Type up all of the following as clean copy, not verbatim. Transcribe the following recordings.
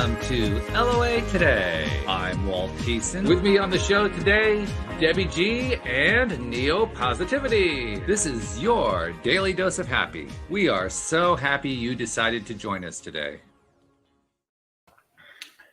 welcome to LOA Today. I'm Walt Thiessen. With me on the show today, Debbie G and Neo Positivity. This is your daily dose of happy. We are so happy you decided to join us today.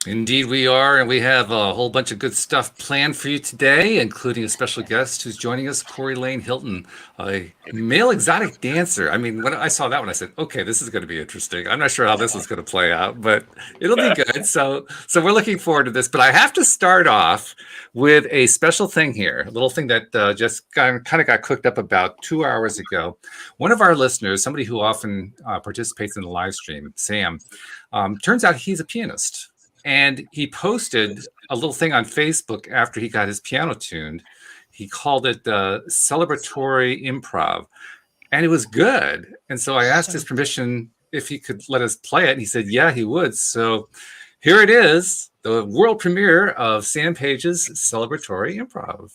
Indeed we are, and we have a whole bunch of good stuff planned for you today, including a special guest who's joining us, Corey Laine Hilton, a male exotic dancer. I mean, when I saw that one, I said, okay, this is going to be interesting. I'm not sure how this is going to play out, but it'll be good. So we're looking forward to this. But I have to start off with a special thing here, a little thing that just kind of got cooked up about 2 hours ago. One of our listeners, somebody who often participates in the live stream, Sam, turns out he's a pianist. And he posted a little thing on Facebook after he got his piano tuned. He called it Celebratory Improv. And it was good. And so I asked his permission if he could let us play it. And he said, yeah, he would. So here it is, the world premiere of Sam Page's Celebratory Improv.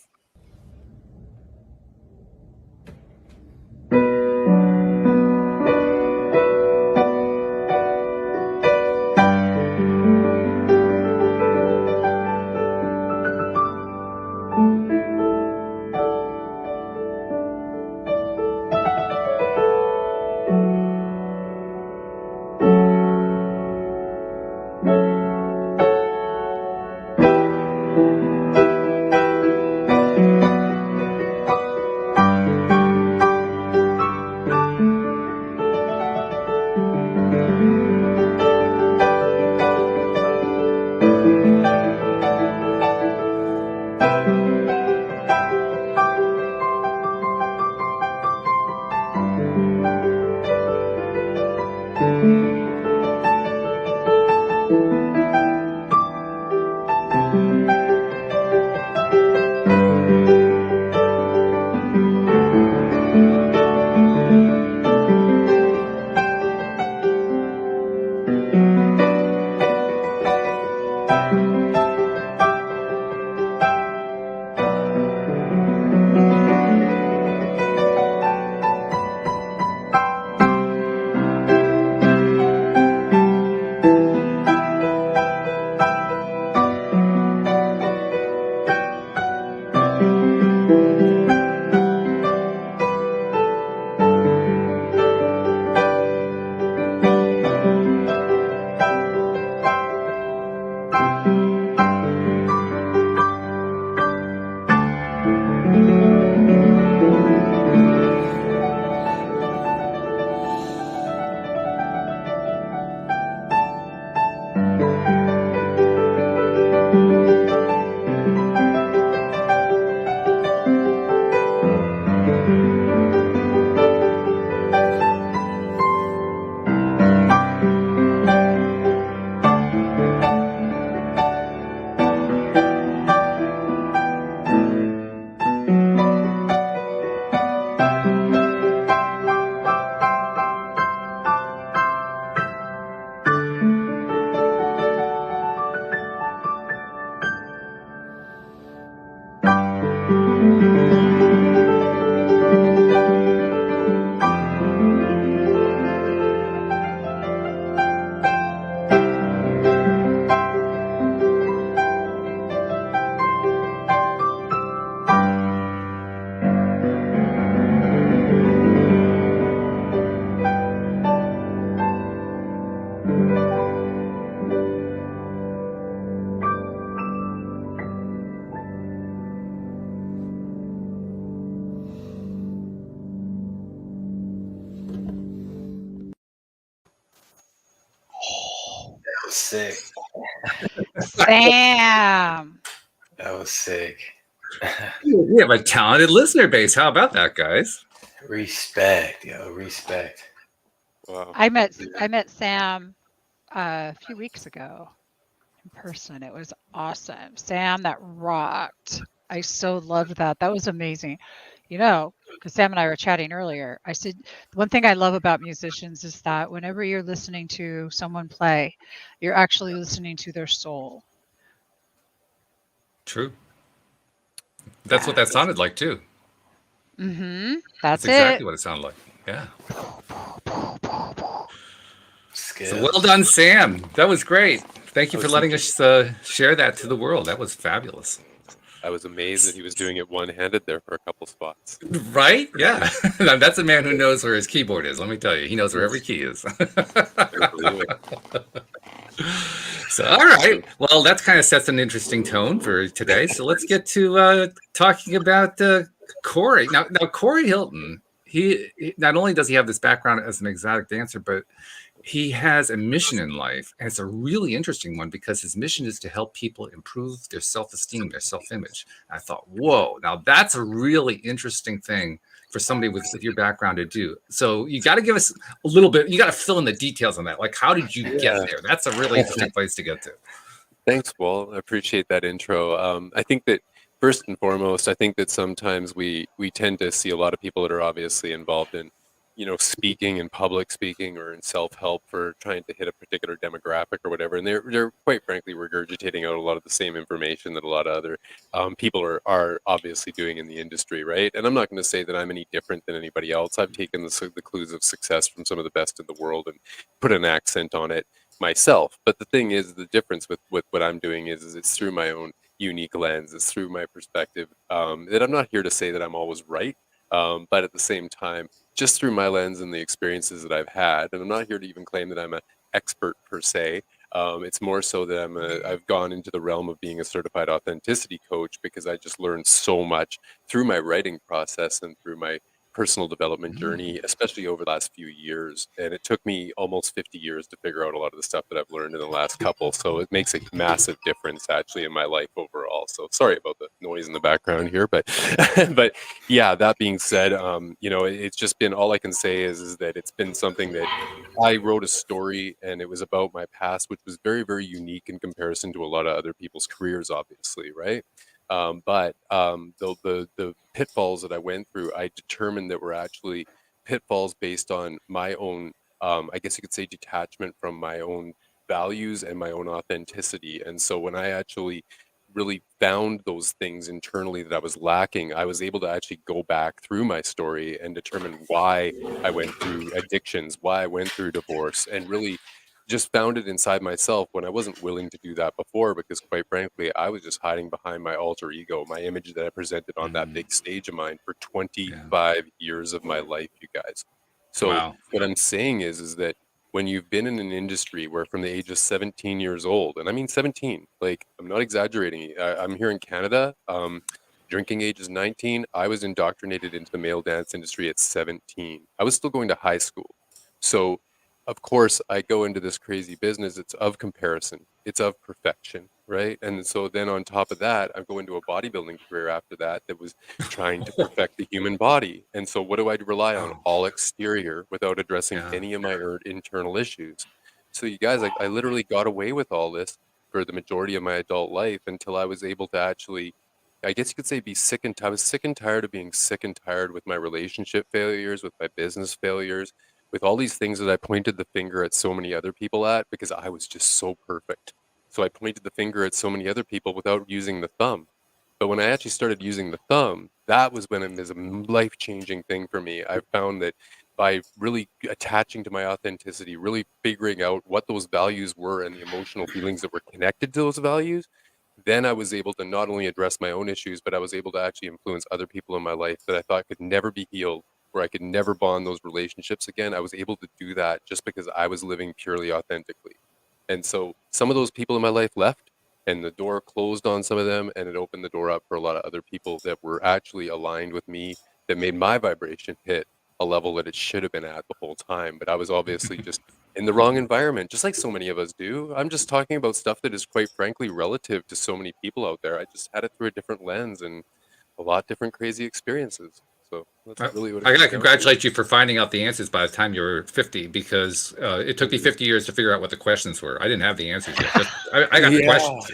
Sick. Sam. That was sick. We have a talented listener base. How about that, guys? Respect, respect. Wow. I met Sam a few weeks ago in person. It was awesome. Sam, that rocked. I so loved that. That was amazing. You know, because Sam and I were chatting earlier. I said, one thing I love about musicians is that whenever you're listening to someone play, you're actually listening to their soul. True. That's what that sounded like, too. Mm-hmm. That's exactly what it sounded like. Yeah. Skill. So well done, Sam. That was great. Thank you I for was letting thinking, us share that to the world. That was fabulous. I was amazed that he was doing it one-handed there for a couple spots. Right? Yeah. That's a man who knows where his keyboard is. Let me tell you, he knows where every key is. I believe it. So, all right. Well, that kind of sets an interesting tone for today. So let's get to talking about Corey. Now, Corey Hilton, he not only does he have this background as an exotic dancer, but he has a mission in life, and it's a really interesting one because his mission is to help people improve their self-esteem, their self-image. I thought, whoa, now that's a really interesting thing for somebody with your background to do. So you got to give us a little bit, you got to fill in the details on that. Like, how did you get Yeah. there? That's a really interesting place to get to. Thanks, Walt. I appreciate that intro. I think that first and foremost, I think that sometimes we tend to see a lot of people that are obviously involved in, speaking in public speaking or in self-help for trying to hit a particular demographic or whatever, and they're quite frankly regurgitating out a lot of the same information that a lot of other people are obviously doing in the industry, right? And I'm not going to say that I'm any different than anybody else. I've taken the clues of success from some of the best in the world and put an accent on it myself. But the thing is, the difference with what I'm doing is it's through my own unique lens. It's through my perspective. That I'm not here to say that I'm always right, but at the same time, just through my lens and the experiences that I've had, and I'm not here to even claim that I'm an expert per se. It's more so that I've gone into the realm of being a certified authenticity coach because I just learned so much through my writing process and through my personal development journey, especially over the last few years. And it took me almost 50 years to figure out a lot of the stuff that I've learned in the last couple. So it makes a massive difference actually in my life overall. So sorry about the noise in the background here, but but yeah, that being said, it's just been, all I can say is that it's been something that I wrote a story and it was about my past, which was very, very unique in comparison to a lot of other people's careers, obviously, right? But the pitfalls that I went through, I determined that were actually pitfalls based on my own, I guess you could say, detachment from my own values and my own authenticity. And so when I actually really found those things internally that I was lacking, I was able to actually go back through my story and determine why I went through addictions, why I went through divorce, and really just found it inside myself when I wasn't willing to do that before, because quite frankly, I was just hiding behind my alter ego, my image that I presented on that big stage of mine for Yeah. 25 years of my life, you guys. So Wow. what I'm saying is that when you've been in an industry where from the age of 17 years old, and I mean 17, like I'm not exaggerating, I'm here in Canada, drinking age is 19. I was indoctrinated into the male dance industry at 17. I was still going to high school. So of course, I go into this crazy business. It's of comparison. It's of perfection, right? And so then on top of that, I go into a bodybuilding career after that that was trying to perfect the human body. And so what do I rely on? Oh, All exterior without addressing yeah. any of my internal issues. So you guys, I literally got away with all this for the majority of my adult life until I was able to actually, I guess you could say, I was sick and tired of being sick and tired with my relationship failures, with my business failures, with all these things that I pointed the finger at so many other people at because I was just so perfect. So I pointed the finger at so many other people without using the thumb. But when I actually started using the thumb, that was when it was a life-changing thing for me. I found that by really attaching to my authenticity, really figuring out what those values were and the emotional feelings that were connected to those values, then I was able to not only address my own issues, but I was able to actually influence other people in my life that I thought could never be healed, where I could never bond those relationships again. I was able to do that just because I was living purely authentically. And so some of those people in my life left and the door closed on some of them, and it opened the door up for a lot of other people that were actually aligned with me, that made my vibration hit a level that it should have been at the whole time. But I was obviously just in the wrong environment, just like so many of us do. I'm just talking about stuff that is quite frankly relative to so many people out there. I just had it through a different lens and a lot different crazy experiences. So that's I, really what it I comes gotta down to. congratulate you for finding out the answers by the time you were 50, because it took me 50 years to figure out what the questions were. I didn't have the answers yet. I got the Yeah, questions.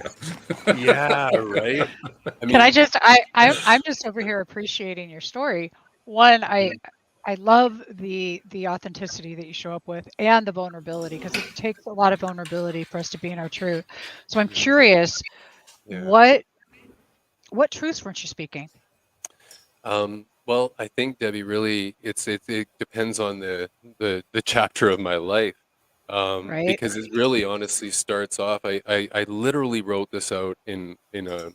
Yeah. yeah, right. I Can I mean, just I'm just over here appreciating your story. One, I love the authenticity that you show up with and the vulnerability, because it takes a lot of vulnerability for us to be in our truth. So I'm curious, yeah. what truths weren't you speaking? Well, I think Debbie, really, it depends on the chapter of my life. Right? because it really honestly starts off. I literally wrote this out in a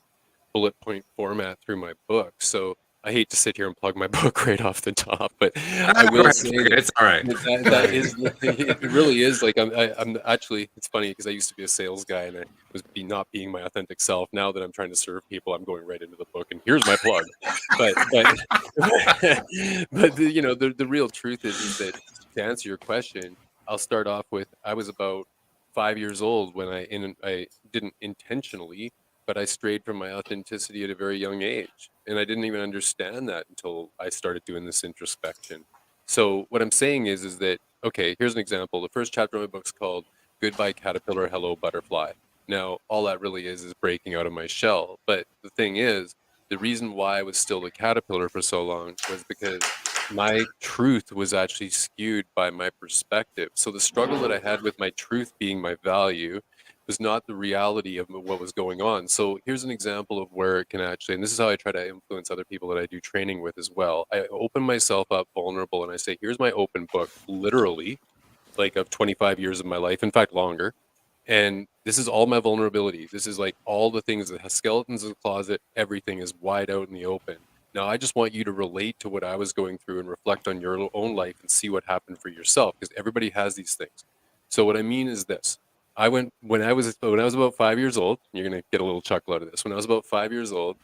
bullet point format through my book. So I hate to sit here and plug my book right off the top, but I Go will ahead, say plug it. It's all right. that is it really is like I'm actually, it's funny because I used to be a sales guy and I was not being my authentic self. Now that I'm trying to serve people, I'm going right into the book and here's my plug. But but the real truth is that, to answer your question, I'll start off with, I was about 5 years old when I didn't intentionally, but I strayed from my authenticity at a very young age. And I didn't even understand that until I started doing this introspection. So what I'm saying is that, okay, here's an example. The first chapter of my book's called Goodbye Caterpillar, Hello Butterfly. Now, all that really is breaking out of my shell. But the thing is, the reason why I was still the caterpillar for so long was because my truth was actually skewed by my perspective. So the struggle that I had with my truth being my value was not the reality of what was going on. So here's an example of where it can actually, and this is how I try to influence other people that I do training with as well. I open myself up vulnerable and I say, here's my open book, literally, like of 25 years of my life, in fact, longer. And this is all my vulnerability. This is like all the things that have skeletons in the closet, everything is wide out in the open. Now, I just want you to relate to what I was going through and reflect on your own life and see what happened for yourself, because everybody has these things. So what I mean is this. When I was about 5 years old, you're gonna get a little chuckle out of this. When I was about 5 years old,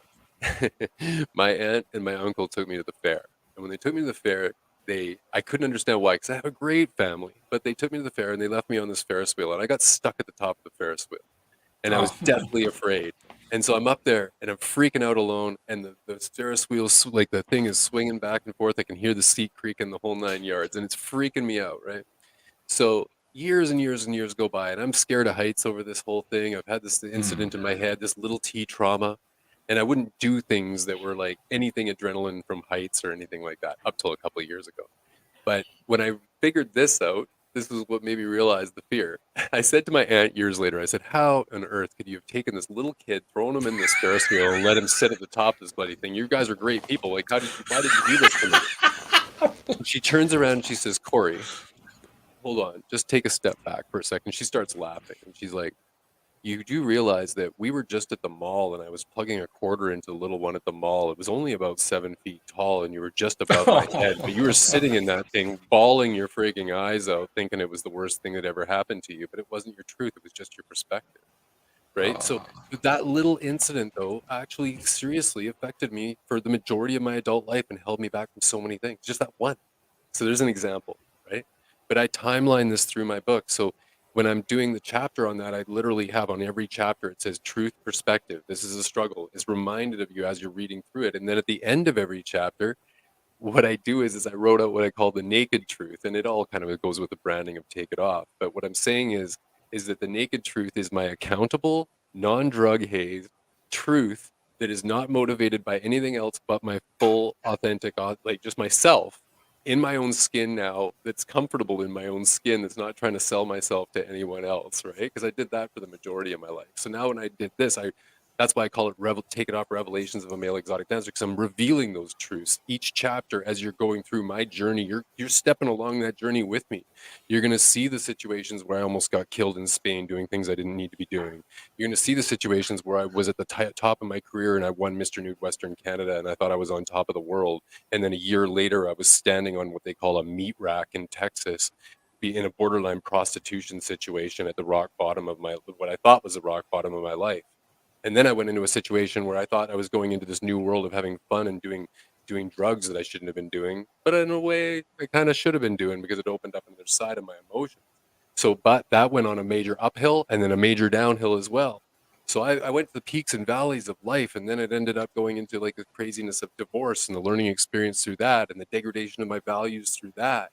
my aunt and my uncle took me to the fair. And when they took me to the fair, I couldn't understand why, because I have a great family, but they took me to the fair and they left me on this Ferris wheel and I got stuck at the top of the Ferris wheel and I was Oh. deathly afraid. And so I'm up there and I'm freaking out alone and the Ferris wheel, like the thing is swinging back and forth. I can hear the seat creaking the whole 9 yards and it's freaking me out, right? So years and years and years go by and I'm scared of heights over this whole thing. I've had this incident in my head, this little T trauma, and I wouldn't do things that were like anything adrenaline from heights or anything like that up till a couple of years ago. But when I figured this out, this was what made me realize the fear. I said to my aunt years later, I said, how on earth could you have taken this little kid, thrown him in this Ferris wheel and let him sit at the top of this bloody thing? You guys are great people. Like, why did you do this to me? And she turns around and she says, Corey, hold on, just take a step back for a second. She starts laughing and she's like, you do realize that we were just at the mall and I was plugging a quarter into the little one at the mall. It was only about 7 feet tall and you were just above my head, but you were sitting in that thing, bawling your freaking eyes out, thinking it was the worst thing that ever happened to you, but it wasn't your truth. It was just your perspective, right? So that little incident, though, actually seriously affected me for the majority of my adult life and held me back from so many things. Just that one. So there's an example, right? But I timeline this through my book. So when I'm doing the chapter on that, I literally have on every chapter, it says truth, perspective. This is a struggle. It's reminded of you as you're reading through it. And then at the end of every chapter, what I do is I wrote out what I call the naked truth. And it all kind of goes with the branding of Take It Off. But what I'm saying is that the naked truth is my accountable, non-drug haze truth that is not motivated by anything else but my full, authentic, like just myself in my own skin now, that's comfortable in my own skin, that's not trying to sell myself to anyone else, right? Because I did that for the majority of my life. So now when I did this, that's why I call it Take It Off Revelations of a Male Exotic Dancer, because I'm revealing those truths. Each chapter, as you're going through my journey, you're stepping along that journey with me. You're going to see the situations where I almost got killed in Spain doing things I didn't need to be doing. You're going to see the situations where I was at the top of my career and I won Mr. Nude Western Canada and I thought I was on top of the world. And then a year later, I was standing on what they call a meat rack in Texas, be in a borderline prostitution situation at the rock bottom of what I thought was the rock bottom of my life. And then I went into a situation where I thought I was going into this new world of having fun and doing drugs that I shouldn't have been doing. But in a way, I kind of should have been doing because it opened up another side of my emotions. So, but that went on a major uphill and then a major downhill as well. So I went to the peaks and valleys of life, and then it ended up going into like the craziness of divorce and the learning experience through that and the degradation of my values through that.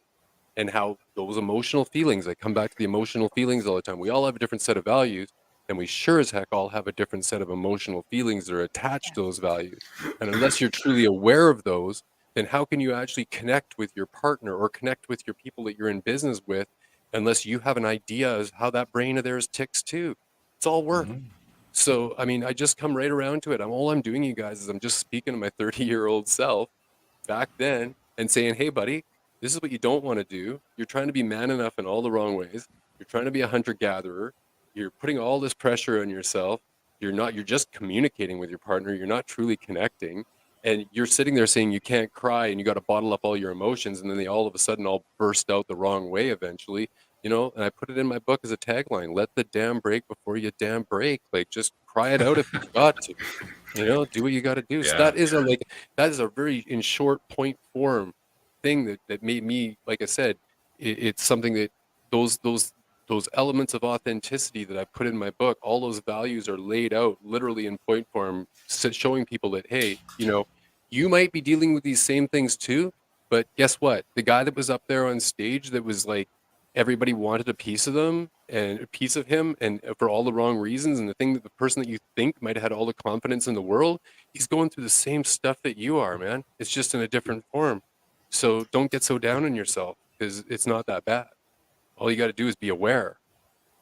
And how those emotional feelings, I come back to the emotional feelings all the time. We all have a different set of values, and we sure as heck all have a different set of emotional feelings that are attached to those values. And unless you're truly aware of those, then how can you actually connect with your partner or connect with your people that you're in business with unless you have an idea of how that brain of theirs ticks too? It's all work. So, I mean, I just come right around to it. All I'm doing, you guys, is I'm just speaking to my 30-year-old self back then and saying, hey, buddy, this is what you don't want to do. You're trying to be man enough in all the wrong ways. You're trying to be a hunter-gatherer. You're putting all this pressure on yourself. You're just communicating with your partner. You're not truly connecting. And you're sitting there saying you can't cry and you got to bottle up all your emotions, and then they all of a sudden all burst out the wrong way eventually. And I put it in my book as a tagline: let the dam break before you damn break. Like, just cry it out if you got to. Do what you got to do. So Yeah. that is a very in short point form thing that made me, like I said, it's something that those elements of authenticity that I put in my book, all those values are laid out literally in point form, showing people that, hey, you might be dealing with these same things too, but guess what? The guy that was up there on stage that was like, everybody wanted a piece of them and a piece of him, and for all the wrong reasons, and the person that you think might have had all the confidence in the world, he's going through the same stuff that you are, man. It's just in a different form. So don't get so down on yourself, because it's not that bad. All you got to do is be aware.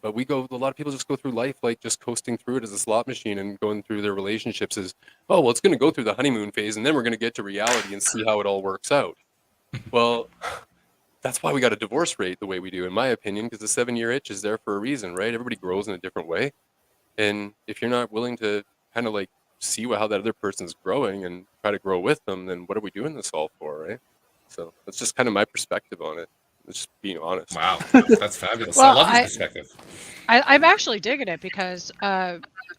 But a lot of people just go through life like just coasting through it as a slot machine, and going through their relationships as, oh, well, it's going to go through the honeymoon phase and then we're going to get to reality and see how it all works out. Well, that's why we got a divorce rate the way we do, in my opinion, because the 7-year itch is there for a reason, right? Everybody grows in a different way. And if you're not willing to kind of like see how that other person's growing and try to grow with them, then what are we doing this all for, right? So that's just kind of my perspective on it. Just being honest. Wow, that's fabulous. Well, I love this perspective. I'm actually digging it, because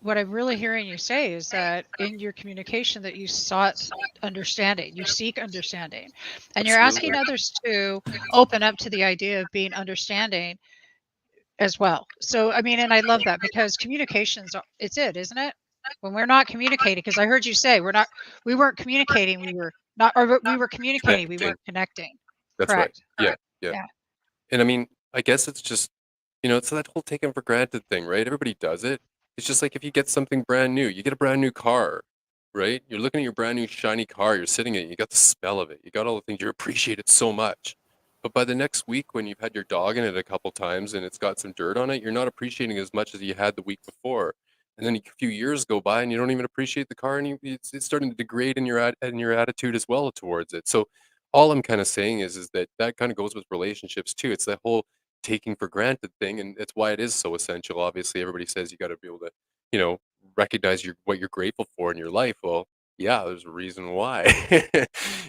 what I'm really hearing you say is that in your communication that you sought understanding, you seek understanding, and you're asking others to open up to the idea of being understanding as well. So, I mean, and I love that, because communications, isn't it? When we're not communicating, because I heard you say we weren't communicating, we were communicating, we weren't connecting. That's Correct. right. Yeah. And I mean, I guess it's just, it's that whole taken for granted thing, right? Everybody does it. It's just like if you get something brand new, you get a brand new car, right? You're looking at your brand new shiny car, you're sitting in it, you got the smell of it, you got all the things, you appreciate it so much. But by the next week, when you've had your dog in it a couple times and it's got some dirt on it, you're not appreciating as much as you had the week before. And then a few years go by and you don't even appreciate the car, and it's starting to degrade in your attitude as well towards it. So all I'm kind of saying is that kind of goes with relationships too. It's that whole taking for granted thing, and that's why it is so essential. Obviously, everybody says you got to be able to, recognize what you're grateful for in your life. Well, yeah, there's a reason why,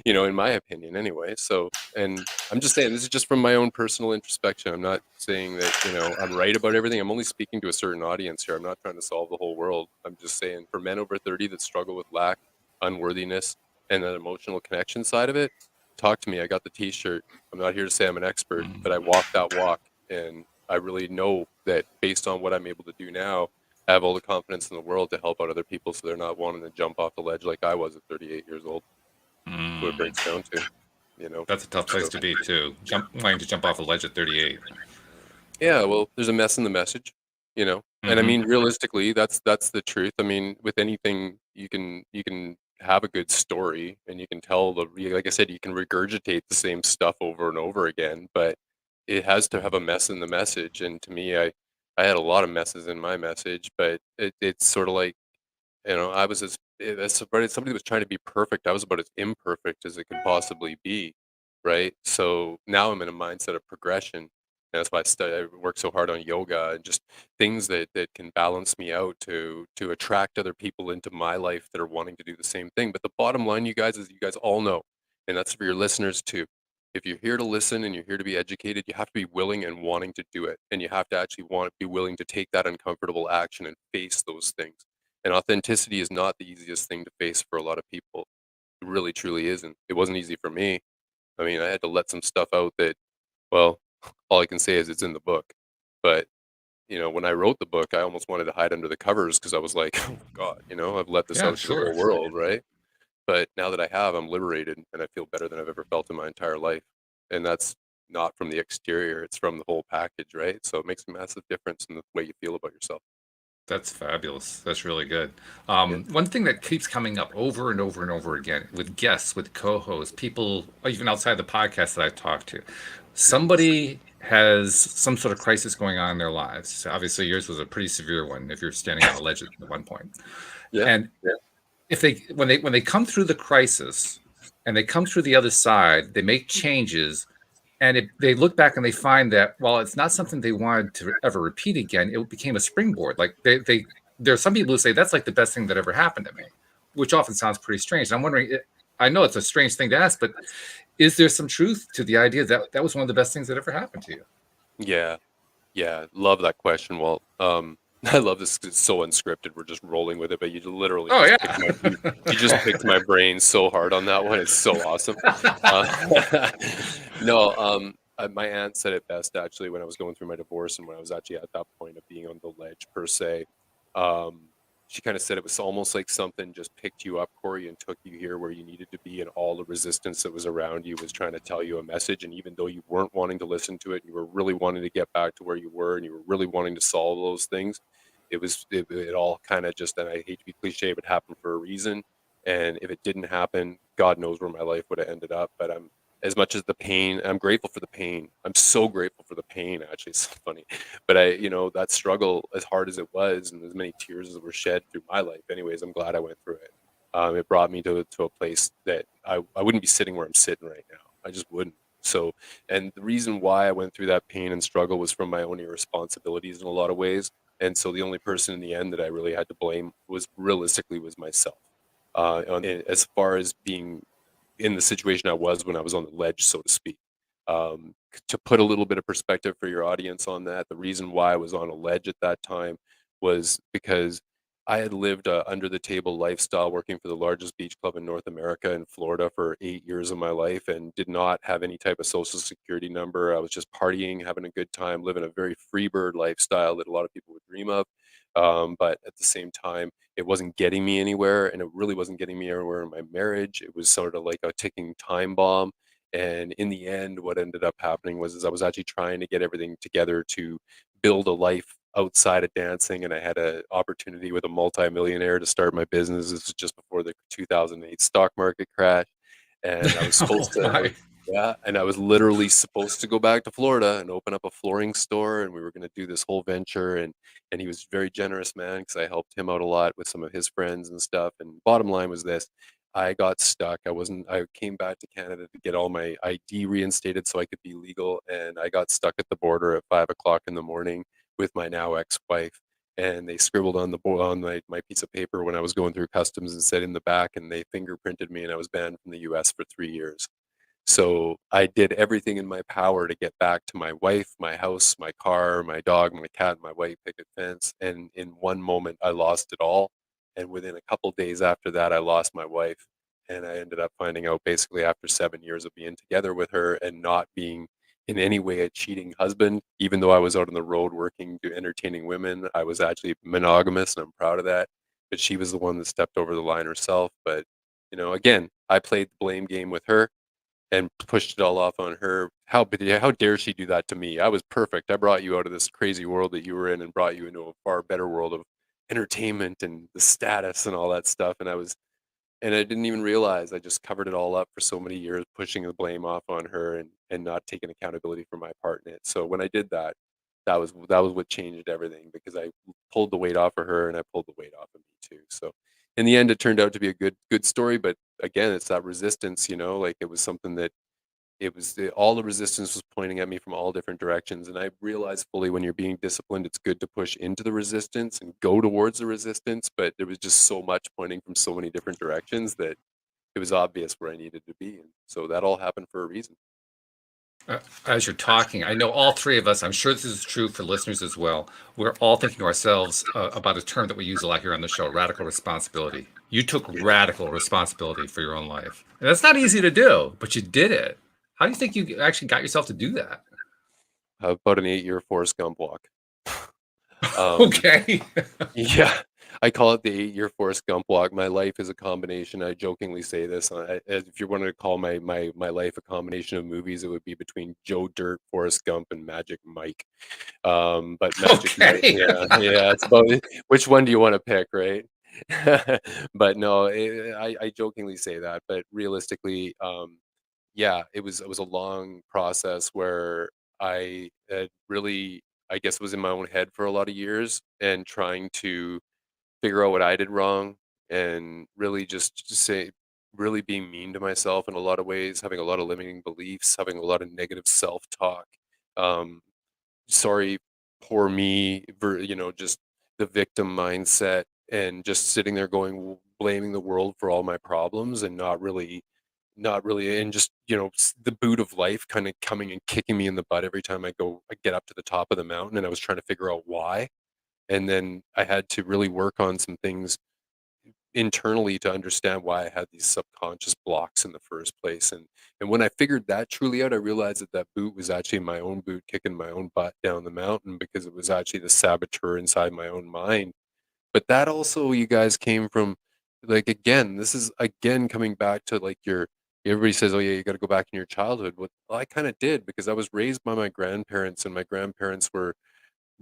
in my opinion, anyway. So, and I'm just saying, this is just from my own personal introspection. I'm not saying that I'm right about everything. I'm only speaking to a certain audience here. I'm not trying to solve the whole world. I'm just saying, for men over 30 that struggle with lack, unworthiness, and that emotional connection side of it, talk to me. I got the t-shirt. I'm not here to say I'm an expert, but I walk that walk, and I really know that based on what I'm able to do now, I have all the confidence in the world to help out other people, so they're not wanting to jump off the ledge like I was at 38 years old. That's what it breaks down to, That's a tough place to be too. Wanting to jump off a ledge at 38. Yeah, well, there's a mess in the message, and I mean, realistically, that's the truth. I mean, with anything, you can have a good story, and you can tell like I said, you can regurgitate the same stuff over and over again, but it has to have a mess in the message. And to me, I had a lot of messes in my message, but it's sort of like, I was somebody was trying to be perfect. I was about as imperfect as it could possibly be, right? So now I'm in a mindset of progression. And that's why I work so hard on yoga and just things that can balance me out to attract other people into my life that are wanting to do the same thing. But the bottom line, you guys, is you guys all know, and that's for your listeners too. If you're here to listen and you're here to be educated, you have to be willing and wanting to do it. And you have to actually be willing to take that uncomfortable action and face those things. And authenticity is not the easiest thing to face for a lot of people. It really, truly isn't. It wasn't easy for me. I mean, I had to let some stuff out that, well, all I can say is it's in the book. But, when I wrote the book, I almost wanted to hide under the covers, because I was like, oh, God, I've let this out to the whole world, right? But now that I have, I'm liberated, and I feel better than I've ever felt in my entire life. And that's not from the exterior. It's from the whole package, right? So it makes a massive difference in the way you feel about yourself. That's fabulous. That's really good. One thing that keeps coming up over and over and over again with guests, with co-hosts, people, even outside the podcast that I've talked to, somebody has some sort of crisis going on in their lives. So obviously, yours was a pretty severe one if you're standing on a ledge at one point. Yeah. And if when they come through the crisis and they come through the other side, they make changes, And they look back and they find that while it's not something they wanted to ever repeat again, it became a springboard. Like there are some people who say that's like the best thing that ever happened to me, which often sounds pretty strange. And I'm wondering, I know it's a strange thing to ask, but is there some truth to the idea that that was one of the best things that ever happened to you? Yeah. Yeah, love that question. Well, I love this 'cause it's so unscripted. We're just rolling with it, but you literally Oh just yeah. you just picked my brain so hard on that one. It's so awesome. No, my aunt said it best actually when I was going through my divorce and when I was actually at that point of being on the ledge per se. Um, she kind of said it was almost like something just picked you up, Corey, and took you here where you needed to be, and all the resistance that was around you was trying to tell you a message. And even though you weren't wanting to listen to it, you were really wanting to get back to where you were, and you were really wanting to solve those things. It all kind of just, and I hate to be cliche, but happened for a reason. And if it didn't happen, God knows where my life would have ended up. But I'm as much as the pain, I'm grateful for the pain. I'm so grateful for the pain. Actually, it's so funny, but that struggle, as hard as it was, and as many tears as were shed through my life. Anyways, I'm glad I went through it. It brought me to a place that I wouldn't be sitting where I'm sitting right now. I just wouldn't. So, and the reason why I went through that pain and struggle was from my own irresponsibilities in a lot of ways. And so the only person in the end that I really had to blame was myself. As far as being in the situation I was when I was on the ledge, so to speak. To put a little bit of perspective for your audience on that, the reason why I was on a ledge at that time was because I had lived a under the table lifestyle working for the largest beach club in North America in Florida for 8 years of my life and did not have any type of social security number. I was just partying, having a good time, living a very freebird lifestyle that a lot of people would dream of. But at the same time, it wasn't getting me anywhere, and it really wasn't getting me anywhere in my marriage. It was sort of like a ticking time bomb. And in the end, what ended up happening was I was actually trying to get everything together to build a life outside of dancing, and I had an opportunity with a multimillionaire to start my business. This was just before the 2008 stock market crash, and I was Oh supposed to, my. yeah, and I was literally supposed to go back to Florida and open up a flooring store, and we were going to do this whole venture, and he was a very generous man because I helped him out a lot with some of his friends and stuff. And bottom line was this: I got stuck. I came back to Canada to get all my ID reinstated so I could be legal, and I got stuck at the border at 5 o'clock in the morning with my now ex-wife. And they scribbled on my piece of paper when I was going through customs and said in the back, and they fingerprinted me, and I was banned from the US for 3 years. So I did everything in my power to get back to my wife, my house, my car, my dog, my cat, my white picket fence. And in one moment, I lost it all. And within a couple days after that, I lost my wife. And I ended up finding out basically after 7 years of being together with her and not being in any way a cheating husband, even though I was out on the road working, entertaining women. I was actually monogamous, and I'm proud of that. But she was the one that stepped over the line herself. But, again, I played the blame game with her and pushed it all off on her. How dare she do that to me? I was perfect. I brought you out of this crazy world that you were in and brought you into a far better world of entertainment and the status and all that stuff. And I didn't even realize I just covered it all up for so many years, pushing the blame off on her and not taking accountability for my part in it. So when I did that, that was what changed everything, because I pulled the weight off of her and I pulled the weight off of me too. So in the end, it turned out to be a good story. But again, it's that resistance, like it was something that all the resistance was pointing at me from all different directions. And I realized fully when you're being disciplined, it's good to push into the resistance and go towards the resistance. But there was just so much pointing from so many different directions that it was obvious where I needed to be. And so that all happened for a reason. As you're talking, I know all three of us, I'm sure this is true for listeners as well. We're all thinking to ourselves about a term that we use a lot here on the show: radical responsibility. You took radical responsibility for your own life. And that's not easy to do, but you did it. How do you think you actually got yourself to do that? About an 8-year Forrest Gump walk. Okay. Yeah, I call it the 8-year Forrest Gump walk. My life is a combination. I jokingly say this. If you wanted to call my life a combination of movies, it would be between Joe Dirt, Forrest Gump, and Magic Mike. But Magic Mike, Okay. yeah, it's about which one do you want to pick, right? But no, I jokingly say that, but realistically, yeah, it was a long process where I had really, I guess, was in my own head for a lot of years and trying to figure out what I did wrong and really just say really being mean to myself in a lot of ways, having a lot of limiting beliefs, having a lot of negative self-talk. Um, sorry, poor me, just the victim mindset, and just sitting there going, blaming the world for all my problems, and not really, and just, the boot of life kind of coming and kicking me in the butt every time I get up to the top of the mountain, and I was trying to figure out why. And then I had to really work on some things internally to understand why I had these subconscious blocks in the first place. And when I figured that truly out, I realized that that boot was actually my own boot kicking my own butt down the mountain, because it was actually the saboteur inside my own mind. But that also, you guys, came from, like, again, this is again coming back to, like, your everybody says, oh yeah, you got to go back in your childhood. What I kind of did, because I was raised by my grandparents, and my grandparents were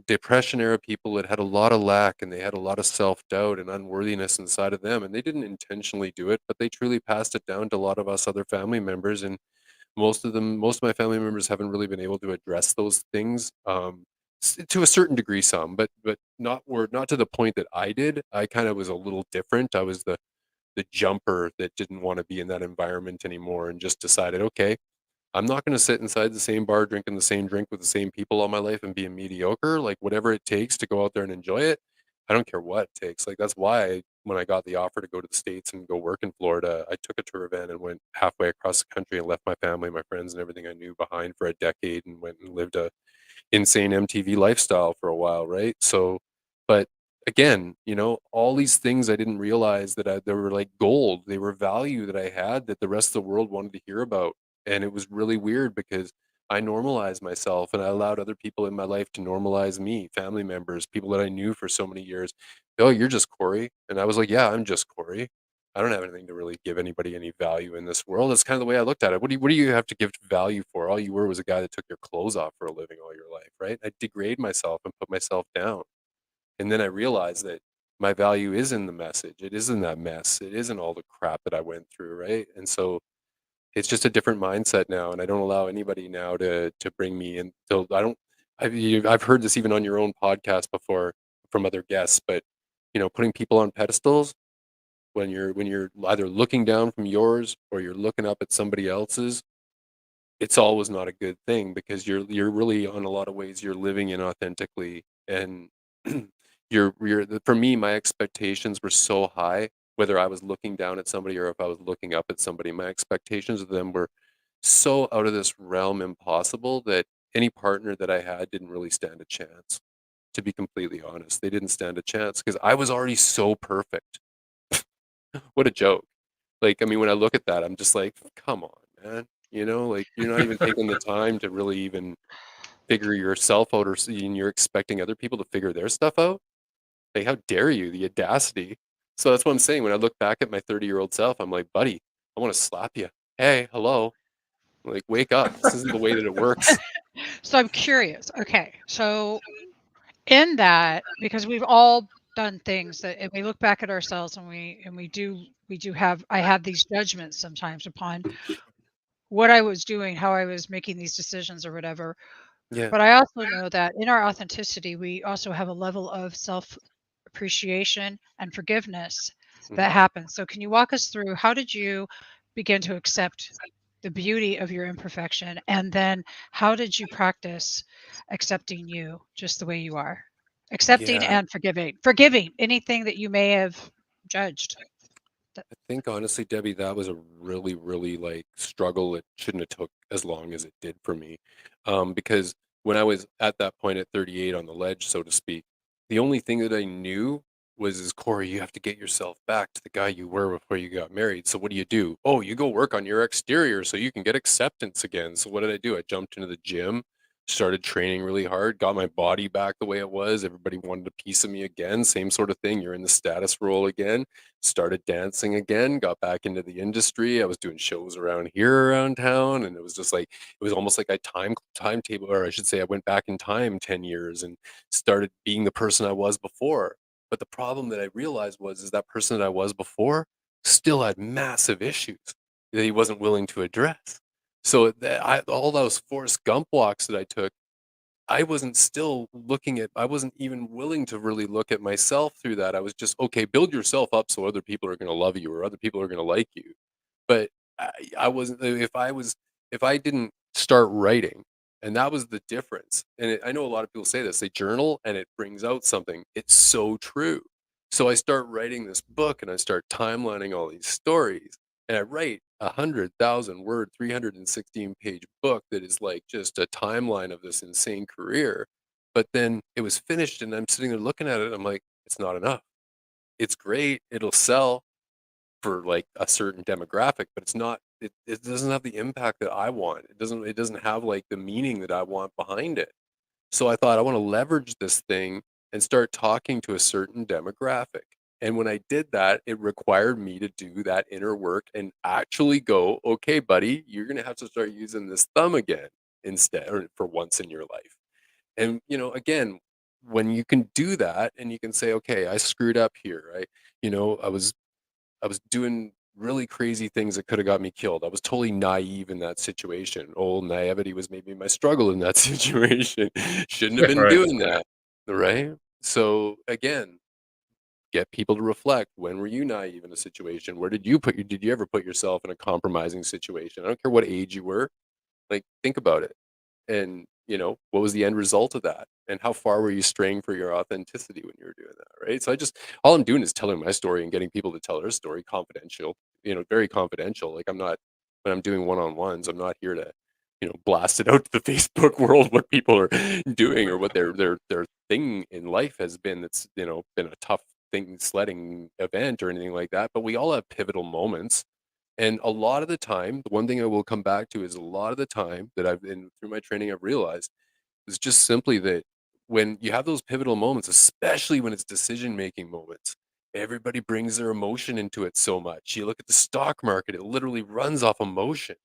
depression era people that had a lot of lack, and they had a lot of self-doubt and unworthiness inside of them, and they didn't intentionally do it, but they truly passed it down to a lot of us other family members. And most of my family members haven't really been able to address those things, to a certain degree, some, but not to the point that I did. I kind of was a little different. I was the jumper that didn't want to be in that environment anymore, and just decided, okay, I'm not going to sit inside the same bar drinking the same drink with the same people all my life and be a mediocre. Like, whatever it takes to go out there and enjoy it, I don't care what it takes. Like, that's why when I got the offer to go to the States and go work in Florida, I took a tour van and went halfway across the country and left my family, my friends, and everything I knew behind for a decade, and went and lived a insane MTV lifestyle for a while, right? So, but again, all these things I didn't realize that they were like gold. They were value that I had that the rest of the world wanted to hear about. And it was really weird, because I normalized myself, and I allowed other people in my life to normalize me, family members, people that I knew for so many years. Oh, you're just Corey. And I was like, yeah, I'm just Corey. I don't have anything to really give anybody any value in this world. That's kind of the way I looked at it. What do you have to give value for? All you were was a guy that took your clothes off for a living all your life, right? I degrade myself and put myself down. And then I realized that my value is in the message. It is in that mess. It isn't all the crap that I went through, right? And so it's just a different mindset now, and I don't allow anybody now to bring me in. So I don't. I've heard this even on your own podcast before from other guests, but putting people on pedestals, when you're either looking down from yours or you're looking up at somebody else's, it's always not a good thing, because you're really, on a lot of ways, you're living inauthentically. And for me, my expectations were so high, whether I was looking down at somebody or if I was looking up at somebody. My expectations of them were so out of this realm impossible, that any partner that I had didn't really stand a chance. To be completely honest, they didn't stand a chance, because I was already so perfect. What a joke. Like, I mean, when I look at that, I'm just like, come on, man. Like, you're not even taking the time to really even figure yourself out, and you're expecting other people to figure their stuff out. Like, how dare you? The audacity. So that's what I'm saying. When I look back at my 30-year-old self, I'm like, buddy, I want to slap you. Hey, hello. Like, wake up. This isn't the way that it works. So I'm curious. Okay, so in that, because we've all done things that, and we look back at ourselves, and we do have, I have these judgments sometimes upon what I was doing, how I was making these decisions or whatever. Yeah. But I also know that in our authenticity, we also have a level of self appreciation and forgiveness Mhm. that happens. So, can you walk us through, how did you begin to accept the beauty of your imperfection? And then how did you practice accepting you just the way you are? Accepting Yeah. and forgiving anything that you may have judged. I think honestly, Debbie, that was a really, really, like, struggle. It shouldn't have took as long as it did for me, because when I was at that point at 38 on the ledge, so to speak, the only thing that I knew was, is Corey, you have to get yourself back to the guy you were before you got married. So what do you do? Oh, you go work on your exterior so you can get acceptance again. So what did I do? I jumped into the gym, started training really hard, got my body back the way it was. Everybody wanted a piece of me again. Same sort of thing. You're in the status role again. Started dancing again, got back into the industry. I was doing shows around here around town, and it was just like, it was almost like I timetable, or I should say I went back in time 10 years and started being the person I was before. But the problem that I realized was, is that person that I was before still had massive issues that he wasn't willing to address. So all those Forrest Gump walks that I took, I wasn't even willing to really look at myself through that. I was just, okay, build yourself up so other people are going to love you or other people are going to like you. but I wasn't. If I didn't start writing, and that was the difference. And I know a lot of people say this. They journal, and it brings out something. It's so true. So I start writing this book, and I start timelining all these stories, and I write 100,000 word, 316-page book that is like just a timeline of this insane career. But then it was finished, and I'm sitting there looking at it, and I'm like, it's not enough. It's great. It'll sell for like a certain demographic, but it's not, it doesn't have the impact that I want. It doesn't have like the meaning that I want behind it. So I thought I want to leverage this thing and start talking to a certain demographic. And when I did that, it required me to do that inner work and actually go, okay, buddy, you're going to have to start using this thumb again instead, or for once in your life. And, you know, again, when you can do that and you can say, okay, I screwed up here. I was doing really crazy things that could have got me killed. I was totally naive in that situation. Old naivety was maybe my struggle in that situation. Shouldn't have been Right. doing that, right? So again, get people to reflect. When were you naive in a situation? Where did you ever put yourself in a compromising situation? I don't care what age you were. Like, think about it. And, you know, what was the end result of that? And how far were you straying for your authenticity when you were doing that, right? So all I'm doing is telling my story and getting people to tell their story, confidential, you know, very confidential. Like, when I'm doing one-on-ones, I'm not here to, you know, blast it out to the Facebook world what people are doing or what their thing in life has been. That's, you know, been a tough thing, sledding event or anything like that. But we all have pivotal moments. And a lot of the time, the one thing I will come back to is a lot of the time that I've been through my training, I've realized is just simply that when you have those pivotal moments, especially when it's decision-making moments, everybody brings their emotion into it so much. You look at the stock market, it literally runs off emotion,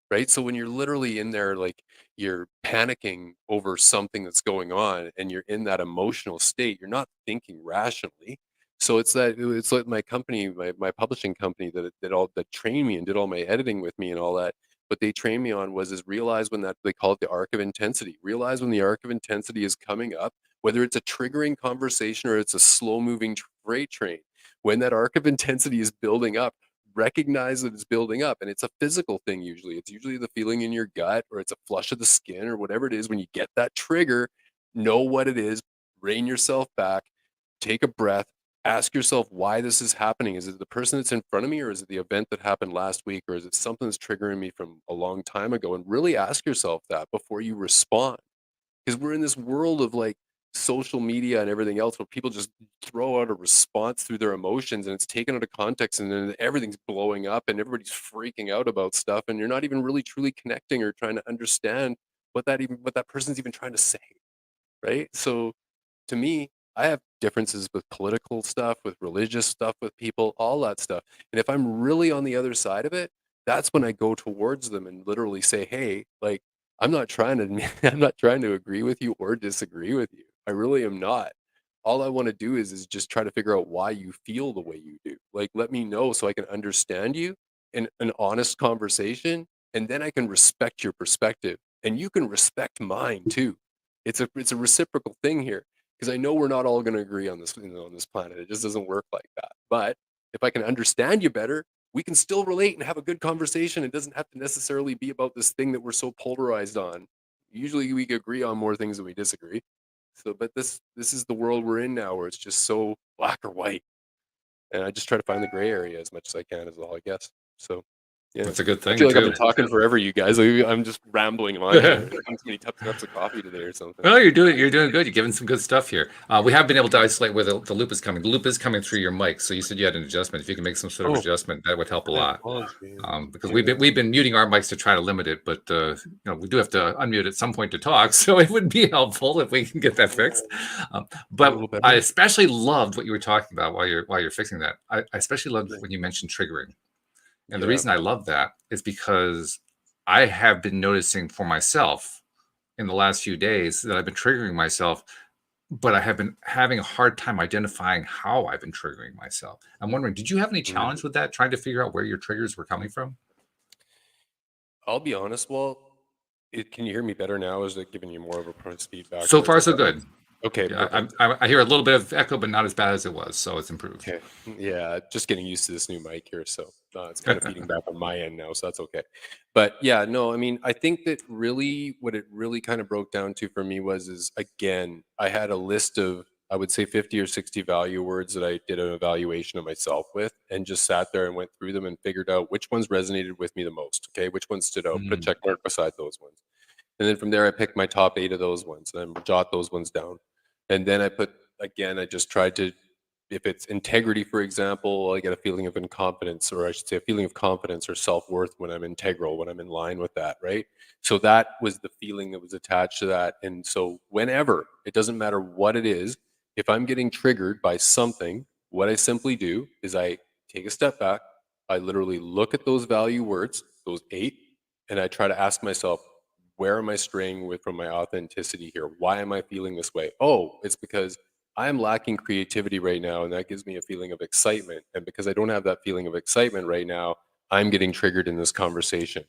right? So when you're literally in there, like you're panicking over something that's going on and you're in that emotional state, you're not thinking rationally. So it's like my company, my publishing company that trained me and did all my editing with me and all that. What they trained me on is realize when that, they call it the arc of intensity. Realize when the arc of intensity is coming up, whether it's a triggering conversation or it's a slow moving freight train. When that arc of intensity is building up, recognize that it's building up, and it's a physical thing. Usually it's usually the feeling in your gut, or it's a flush of the skin, or whatever it is. When you get that trigger, know what it is, rein yourself back, take a breath, ask yourself why this is happening. Is it the person that's in front of me, or is it the event that happened last week, or is it something that's triggering me from a long time ago? And really ask yourself that before you respond, because we're in this world of like social media and everything else where people just throw out a response through their emotions, and it's taken out of context, and then everything's blowing up and everybody's freaking out about stuff, and you're not even really truly connecting or trying to understand what that person's even trying to say, right? So to me, I have differences with political stuff, with religious stuff, with people, all that stuff. And if I'm really on the other side of it, that's when I go towards them and literally say, hey, like, I'm not trying to I'm not trying to agree with you or disagree with you. I really am not. All I want to do is just try to figure out why you feel the way you do. Like, let me know so I can understand you in an honest conversation, and then I can respect your perspective, and you can respect mine too. It's a reciprocal thing here, because I know we're not all going to agree on this, you know, on this planet. It just doesn't work like that. But if I can understand you better, we can still relate and have a good conversation. It doesn't have to necessarily be about this thing that we're so polarized on. Usually we agree on more things than we disagree. So, but this is the world we're in now, where it's just so black or white. And I just try to find the gray area as much as I can, is all, I guess. So, yeah. That's a good I thing feel like I've too. been talking forever, you guys. Like, I'm just rambling on here. I think somebody cups of coffee today or something. Well, you're doing good. You're giving some good stuff here. We have been able to isolate where the loop is coming. The loop is coming through your mic. So you said you had an adjustment. If you can make some sort of adjustment, that would help a lot. Because we've been muting our mics to try to limit it, but you know, we do have to unmute at some point to talk. So it would be helpful if we can get that fixed. But I especially loved what you were talking about while you're fixing that. I especially loved when you mentioned triggering. And the reason I love that is because I have been noticing for myself in the last few days that I've been triggering myself, but I have been having a hard time identifying how I've been triggering myself. I'm wondering, did you have any challenge with that, trying to figure out where your triggers were coming from? I'll be honest, Walt. Can you hear me better now? Is it giving you more of a press feedback? So far, so good. Okay, yeah, I hear a little bit of echo, but not as bad as it was, so it's improved. Okay, yeah, just getting used to this new mic here. So It's kind of feeding back on my end now, so that's okay. But yeah, no, I mean, I think that really what it really kind of broke down to for me is again, I had a list of, I would say 50 or 60 value words that I did an evaluation of myself with, and just sat there and went through them and figured out which ones resonated with me the most. Okay, which ones stood out, put a check mark beside those ones. And then from there, I picked my top 8 of those ones and I jot those ones down. And then I just tried to, if it's integrity, for example, I get a feeling of confidence, or I should say a feeling of confidence or self-worth when I'm integral, when I'm in line with that, right? So that was the feeling that was attached to that. And so whenever, it doesn't matter what it is, if I'm getting triggered by something, what I simply do is I take a step back, I literally look at those value words, those 8, and I try to ask myself, where am I straying with from my authenticity here? Why am I feeling this way? Oh, it's because I'm lacking creativity right now, and that gives me a feeling of excitement. And because I don't have that feeling of excitement right now, I'm getting triggered in this conversation.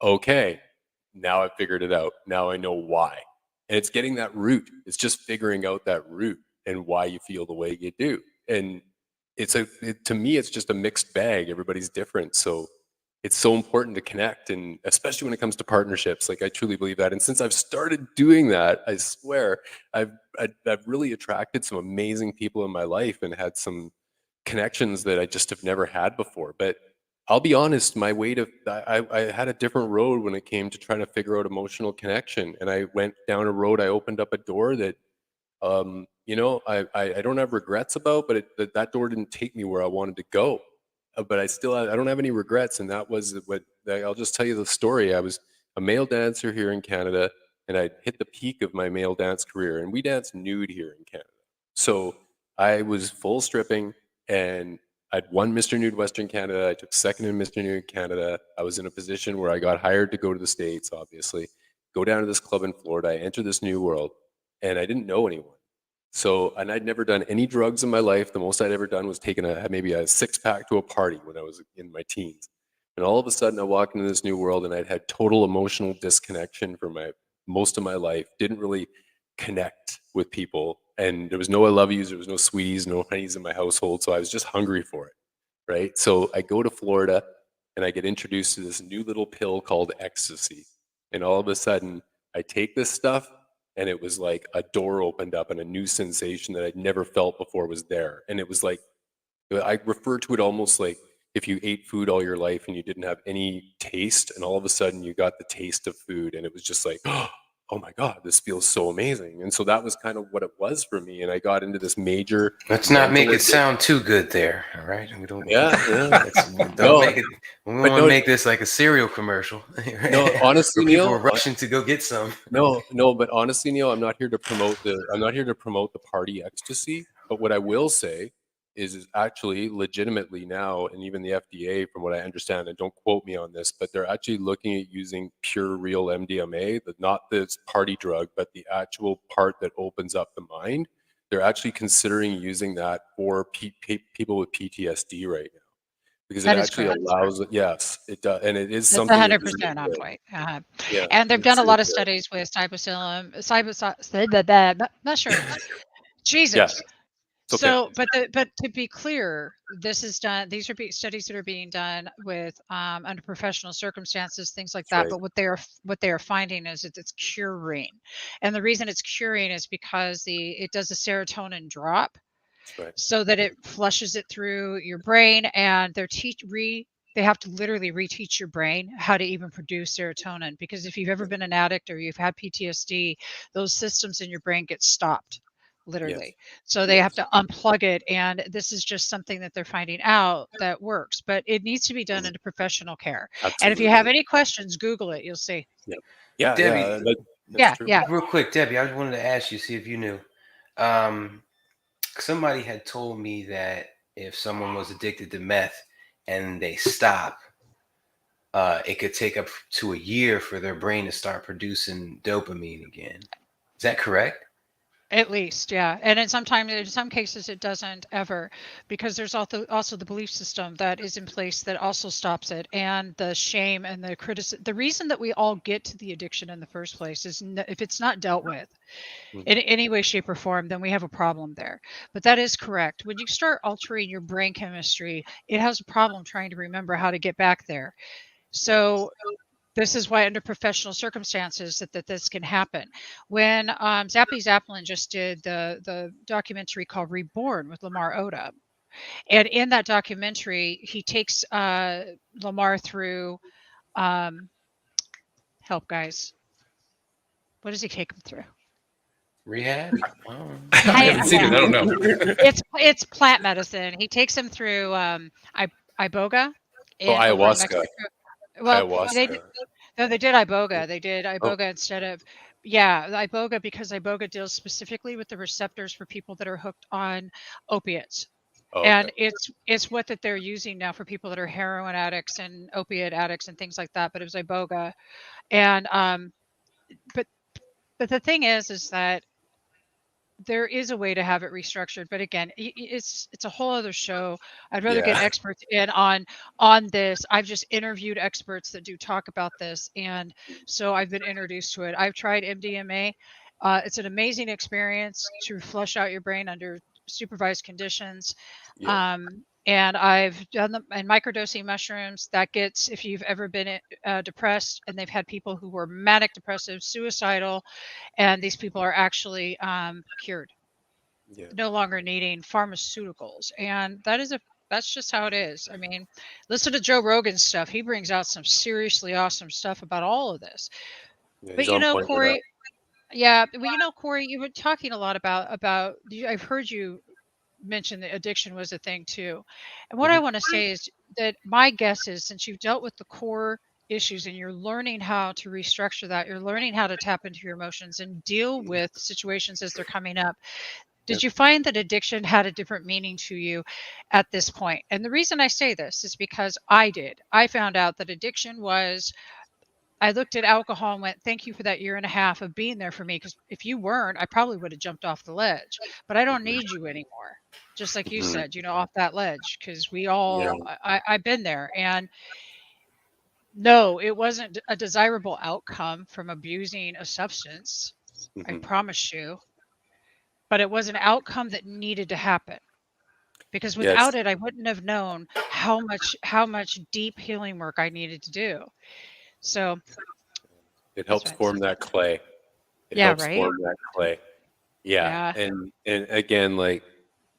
Okay, now I've figured it out. Now I know why. And it's getting that root. It's just figuring out that root and why you feel the way you do. And to me, it's just a mixed bag. Everybody's different. So it's so important to connect, and especially when it comes to partnerships. Like, I truly believe that. And since I've started doing that, I swear I've really attracted some amazing people in my life and had some connections that I just have never had before. But I'll be honest, I had a different road when it came to trying to figure out emotional connection. And I went down a road, I opened up a door that, I don't have regrets about, but that door didn't take me where I wanted to go. But I don't have any regrets. And that was I'll just tell you the story. I was a male dancer here in Canada, and I hit the peak of my male dance career, and we dance nude here in Canada. So I was full stripping, and I'd won Mr. Nude Western Canada. I took second in Mr. Nude Canada. I was in a position where I got hired to go to the States, obviously, go down to this club in Florida. I entered this new world, and I didn't know anyone. So, and I'd never done any drugs in my life. The most I'd ever done was taking maybe a 6-pack to a party when I was in my teens. And all of a sudden I walked into this new world, and I'd had total emotional disconnection for most of my life. Didn't really connect with people. And there was no I love yous, there was no sweeties, no honeys in my household. So I was just hungry for it. Right. So I go to Florida, and I get introduced to this new little pill called ecstasy. And all of a sudden I take this stuff, and it was like a door opened up, and a new sensation that I'd never felt before was there. And it was like, I refer to it almost like if you ate food all your life and you didn't have any taste, and all of a sudden you got the taste of food, and it was just like, oh my God, this feels so amazing. And so that was kind of what it was for me. And I got into this major. Let's not make it sound too good there. All right. We don't. Yeah. Don't make it. We want to make this like a cereal commercial. Right? No, honestly, people Neil, are rushing to go get some. No, but honestly, Neil, I'm not here to promote the party ecstasy. But what I will say is actually legitimately now, and even the FDA, from what I understand, and don't quote me on this, but they're actually looking at using pure real MDMA, not this party drug, but the actual part that opens up the mind. They're actually considering using that for people with PTSD right now, because That it is actually correct. allows it. Yes, it does, and it is That's something. 100% on point. Yeah, And they've done a lot of studies with mushrooms. Jesus. Yeah. Okay. So, but to be clear, this is done. These are studies that are being done with under professional circumstances, things like that. Right. But what they are finding is that it's curing, and the reason it's curing is because it does a serotonin drop, Right. so that it flushes it through your brain, and they have to literally reteach your brain how to even produce serotonin, because if you've ever been an addict or you've had PTSD, those systems in your brain get stopped literally. So they have to unplug it, and this is just something that they're finding out that works, but it needs to be done into professional care. Absolutely. And if you have any questions, Google it, you'll see. Yeah, Debbie, that's true. Real quick, Debbie, I just wanted to ask you, see if you knew. Somebody had told me that if someone was addicted to meth and they stop, it could take up to a year for their brain to start producing dopamine again. Is that correct? At least, yeah. And in some cases, it doesn't ever, because there's also the belief system that is in place that also stops it, and the shame and the criticism. The reason that we all get to the addiction in the first place is if it's not dealt with in any way, shape, or form, then we have a problem there. But that is correct. When you start altering your brain chemistry, it has a problem trying to remember how to get back there. So this is why under professional circumstances that this can happen. When Zappy Zaplin just did the documentary called Reborn with Lamar Odom, and in that documentary, he takes Lamar through help guys. What does he take him through? Rehab? I haven't seen it. I don't know. It's plant medicine. He takes him through iboga. Oh, Over in ayahuasca. Mexico. Well, Ayahuasca. no, they did iboga. They did Oh. iboga instead of, yeah, iboga, because iboga deals specifically with the receptors for people that are hooked on opiates. Oh, And okay. it's what that they're using now for people that are heroin addicts and opiate addicts and things like that. But it was iboga, and but the thing is that there is a way to have it restructured, but again, it's a whole other show. I'd rather get Yeah. experts in on this. I've just interviewed experts that do talk about this, and so I've been introduced to it. I've tried MDMA. It's an amazing experience to flush out your brain under supervised conditions. Yeah. And I've done them and microdosing mushrooms. That gets, if you've ever been depressed, and they've had people who were manic depressive, suicidal, and these people are actually cured, Yeah. no longer needing pharmaceuticals. And that's just how it is. I mean, listen to Joe Rogan's stuff. He brings out some seriously awesome stuff about all of this. Yeah, But he's on point with that. Corey, yeah, well, Corey, you were talking a lot about. I've heard you mention that addiction was a thing too. And what I want to say is that my guess is, since you've dealt with the core issues and you're learning how to restructure that, you're learning how to tap into your emotions and deal with situations as they're coming up. Did Yep. you find that addiction had a different meaning to you at this point? And the reason I say this is because I did. I found out that addiction was, I looked at alcohol and went, thank you for that year and a half of being there for me. Because if you weren't, I probably would have jumped off the ledge. But I don't need you anymore. Just like you Mhm. said, off that ledge. Because we Yeah. all, I've been there. And no, it wasn't a desirable outcome from abusing a substance. I Mhm. promise you. But it was an outcome that needed to happen. Because Yeah, without it, I wouldn't have known how much deep healing work I needed to do. So it that's helps what I form said. that clay. It Yeah, helps right? form that clay. Yeah. Yeah. And again, like,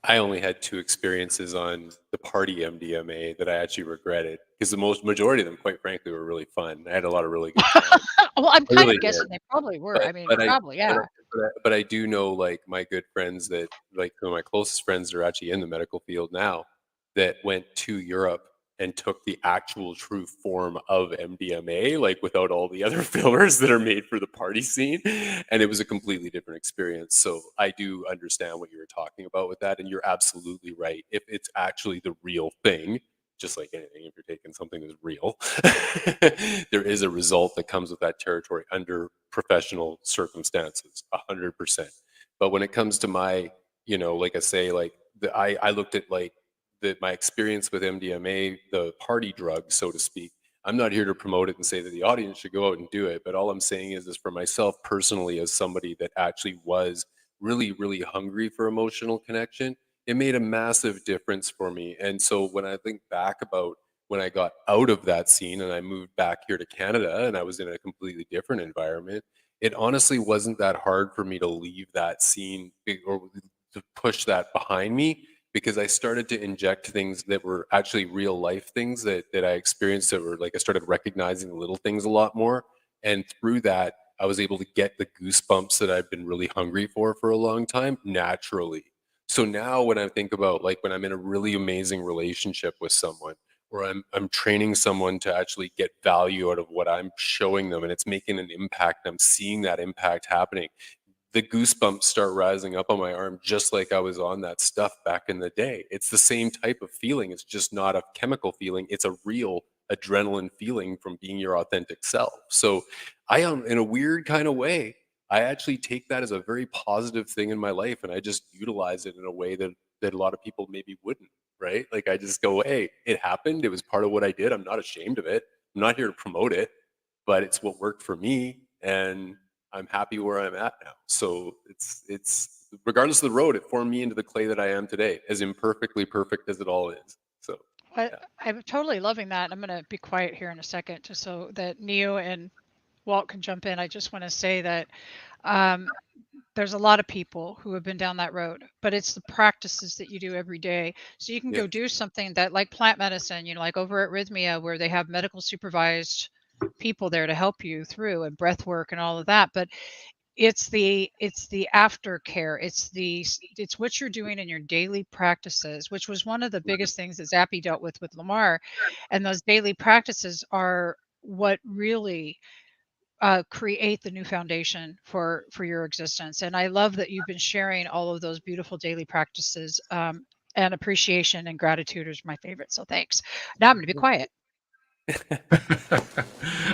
I only had 2 experiences on the party MDMA that I actually regretted, because the majority of them, quite frankly, were really fun. I had a lot of really good times. Well, I'm I kind really of did. guessing they probably were. I mean, But I probably, but yeah. but I do know, like, my good friends that, like, some of my closest friends that are actually in the medical field now, that went to Europe and took the actual true form of MDMA, like, without all the other fillers that are made for the party scene, and it was a completely different experience. So I do understand what you were talking about with that, and you're absolutely right. If it's actually the real thing, just like anything, if you're taking something that's real, there is a result that comes with that territory under professional circumstances, 100%. But when it comes to my, like I say, like, I looked at, like, my experience with MDMA, the party drug, so to speak. I'm not here to promote it and say that the audience should go out and do it, but all I'm saying is for myself personally, as somebody that actually was really, really hungry for emotional connection, it made a massive difference for me. And so when I think back about when I got out of that scene and I moved back here to Canada and I was in a completely different environment, it honestly wasn't that hard for me to leave that scene or to push that behind me, because I started to inject things that were actually real life things that I experienced, that were like, I started recognizing the little things a lot more. And through that, I was able to get the goosebumps that I've been really hungry for a long time naturally. So now when I think about, like, when I'm in a really amazing relationship with someone, or I'm training someone to actually get value out of what I'm showing them, and it's making an impact, and I'm seeing that impact happening, the goosebumps start rising up on my arm, just like I was on that stuff back in the day. It's the same type of feeling. It's just not a chemical feeling. It's a real adrenaline feeling from being your authentic self. So in a weird kind of way, I actually take that as a very positive thing in my life, and I just utilize it in a way that a lot of people maybe wouldn't, right? Like I just go, hey, it happened. It was part of what I did. I'm not ashamed of it. I'm not here to promote it, but it's what worked for me, and I'm happy where I'm at now. So it's regardless of the road, it formed me into the clay that I am today, as imperfectly perfect as it all is. So yeah. I'm totally loving that. I'm going to be quiet here in a second just so that Neo and Walt can jump in. I just want to say that there's a lot of people who have been down that road, but it's the practices that you do every day. So you can go do something that, like plant medicine, like over at Rhythmia, where they have medical supervised people there to help you through, and breath work and all of that. But it's the aftercare. It's what you're doing in your daily practices, which was one of the biggest things that Zappy dealt with Lamar. And those daily practices are what really create the new foundation for your existence. And I love that you've been sharing all of those beautiful daily practices, and appreciation and gratitude is my favorite. So thanks. Now I'm going to be quiet.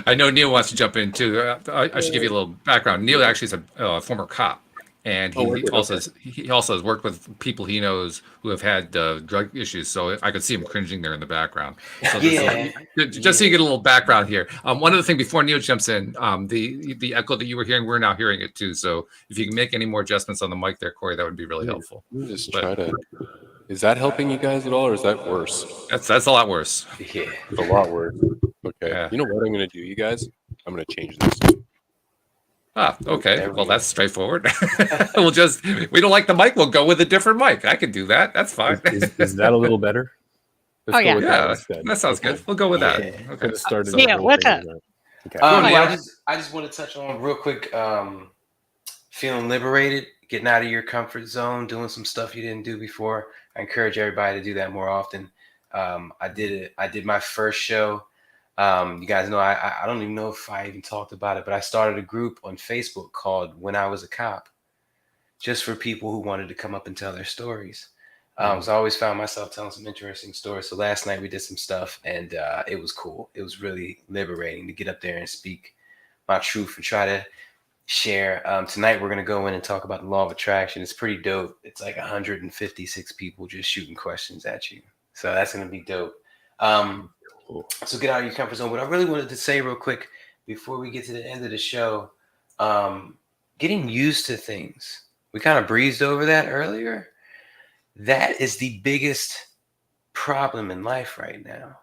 I know Neil wants to jump in too. I should give you a little background. Neil actually is a former cop, and he also has worked with people he knows who have had drug issues. So I could see him cringing there in the background. So just so you get a little background here. One other thing before Neil jumps in, the echo that you were hearing, we're now hearing it too. So if you can make any more adjustments on the mic there, Corey, that would be really helpful. Just try to. Is that helping you guys at all, or is that worse? That's a lot worse. Yeah, it's a lot worse. Okay. Yeah. You know what I'm going to do, you guys? I'm going to change this. Okay. Well, that's straightforward. We don't like the mic. We'll go with a different mic. I can do that. That's fine. Is that a little better? Let's yeah, that sounds good. We'll go with that. Okay. Yeah, what's up? Okay. I just want to touch on real quick. Feeling liberated, getting out of your comfort zone, doing some stuff you didn't do before. I encourage everybody to do that more often. I did my first show. You guys know I don't even know if I even talked about it, but I started a group on Facebook called When I Was a Cop, just for people who wanted to come up and tell their stories. So I always found myself telling some interesting stories. So last night we did some stuff, and it was cool. It was really liberating to get up there and speak my truth and try to share. Tonight we're going to go in and talk about the law of attraction. It's pretty dope. It's like 156 people just shooting questions at you. So that's going to be dope. So get out of your comfort zone. What I really wanted to say real quick before we get to the end of the show, getting used to things. We kind of breezed over that earlier. That is the biggest problem in life right now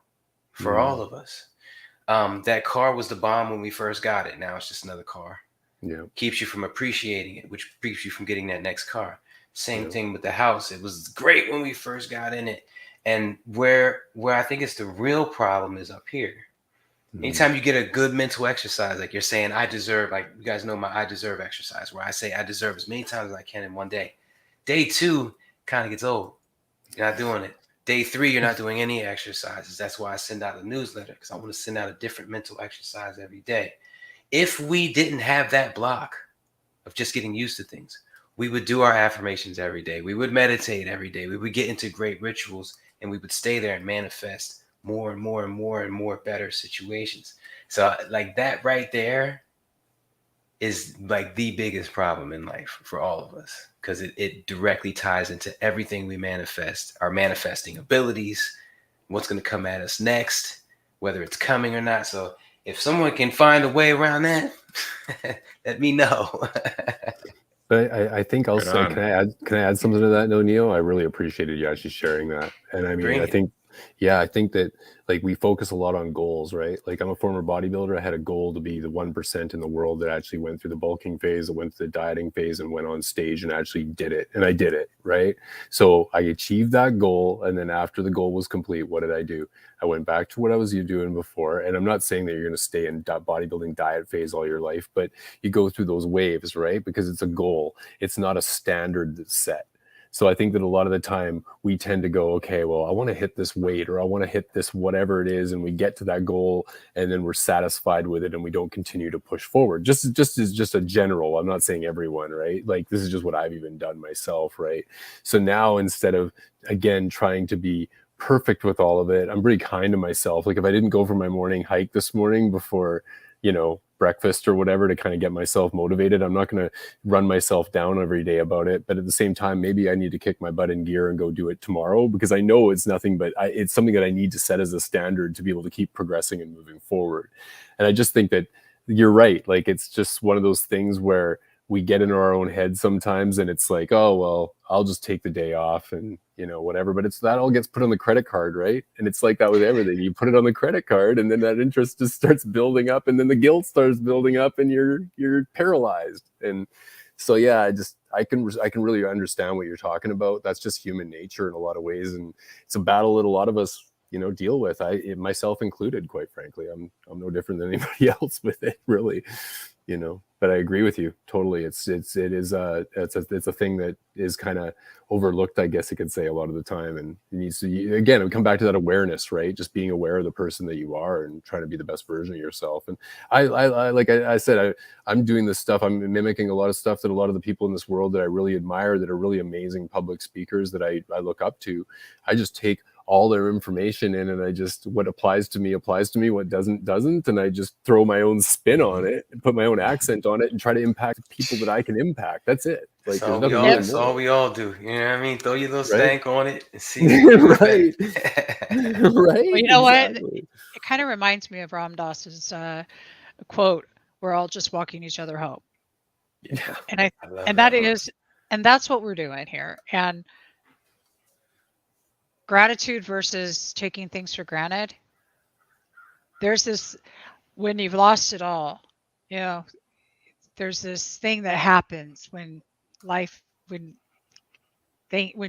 for all of us. That car was the bomb when we first got it. Now it's just another car. Yeah. Keeps you from appreciating it, which keeps you from getting that next car. Same thing with the house. It was great when we first got in it. And where I think it's the real problem is up here. Anytime you get a good mental exercise, like you're saying, I deserve, like you guys know my I deserve exercise, where I say I deserve as many times as I can in one day. Day 2 kind of gets old. You're not doing it. Day 3, you're not doing any exercises. That's why I send out a newsletter, because I want to send out a different mental exercise every day. If we didn't have that block of just getting used to things, we would do our affirmations every day. We would meditate every day. We would get into great rituals, and we would stay there and manifest more and more and more and more better situations. So like that right there is like the biggest problem in life for all of us, because it directly ties into everything we manifest, our manifesting abilities, what's going to come at us next, whether it's coming or not. So if someone can find a way around that, let me know. But I think also, can I add something to that, Neo? I really appreciated you actually sharing that. And I mean, I think that like we focus a lot on goals, right? Like I'm a former bodybuilder. I had a goal to be the 1% in the world that actually went through the bulking phase, that went through the dieting phase, and went on stage and actually did it. And I did it, right? So I achieved that goal. And then after the goal was complete, what did I do? I went back to what I was doing before. And I'm not saying that you're going to stay in bodybuilding diet phase all your life, but you go through those waves, right? Because it's a goal. It's not a standard that's set. So I think that a lot of the time we tend to go, okay, well, I want to hit this weight, or I want to hit this whatever it is, and we get to that goal and then we're satisfied with it and we don't continue to push forward. Just a general, I'm not saying everyone, right? Like this is just what I've even done myself, right? So now instead of, again, trying to be perfect with all of it, I'm pretty kind to myself. Like if I didn't go for my morning hike this morning before, breakfast or whatever to kind of get myself motivated. I'm not going to run myself down every day about it, but at the same time, maybe I need to kick my butt in gear and go do it tomorrow, because I know it's nothing but it's something that I need to set as a standard to be able to keep progressing and moving forward. And I just think that you're right. Like, it's just one of those things where we get in our own head sometimes, and it's like, oh, well, I'll just take the day off and, you know, whatever. But it's that all gets put on the credit card, right? And it's like that with everything. You put it on the credit card, and then that interest just starts building up, and then the guilt starts building up, and you're paralyzed. And so, yeah, I can really understand what you're talking about. That's just human nature in a lot of ways, and it's a battle that a lot of us, you know, deal with. Myself included, quite frankly. I'm no different than anybody else with it, really. You know, but I agree with you totally. It's a thing that is kind of overlooked, I guess you could say, a lot of the time, and it needs to, again, it would come back to that awareness, right? Just being aware of the person that you are and trying to be the best version of yourself. And I like I said, I'm doing this stuff. I'm mimicking a lot of stuff that a lot of the people in this world that I really admire, that are really amazing public speakers that I look up to. I just take all their information in, and I just, what applies to me, what doesn't, and I just throw my own spin on it and put my own accent on it and try to impact people that I can impact. That's it. Like, that's all we all do. You know what I mean? Throw your little stank on it and see. Right. Right. Well, you know what? It kind of reminds me of Ram Dass's quote, "We're all just walking each other home." Yeah. And that's what we're doing here. And gratitude versus taking things for granted. There's this, when you've lost it all, you know, there's this thing that happens when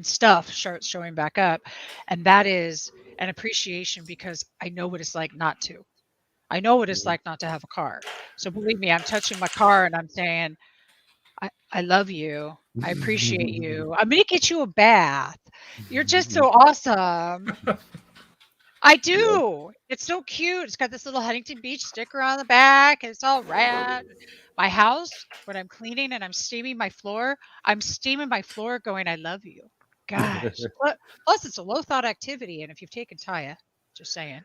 stuff starts showing back up, and that is an appreciation, because I know what it's like not to. I know what it's like not to have a car. So believe me, I'm touching my car and I'm saying, I love you. I appreciate you. I'm going to get you a bath. You're just so awesome. I do. It's so cute. It's got this little Huntington Beach sticker on the back, and it's all rad. My house, when I'm cleaning and I'm steaming my floor going, I love you. Gosh. Plus, it's a low thought activity. And if you've taken Taya, just saying,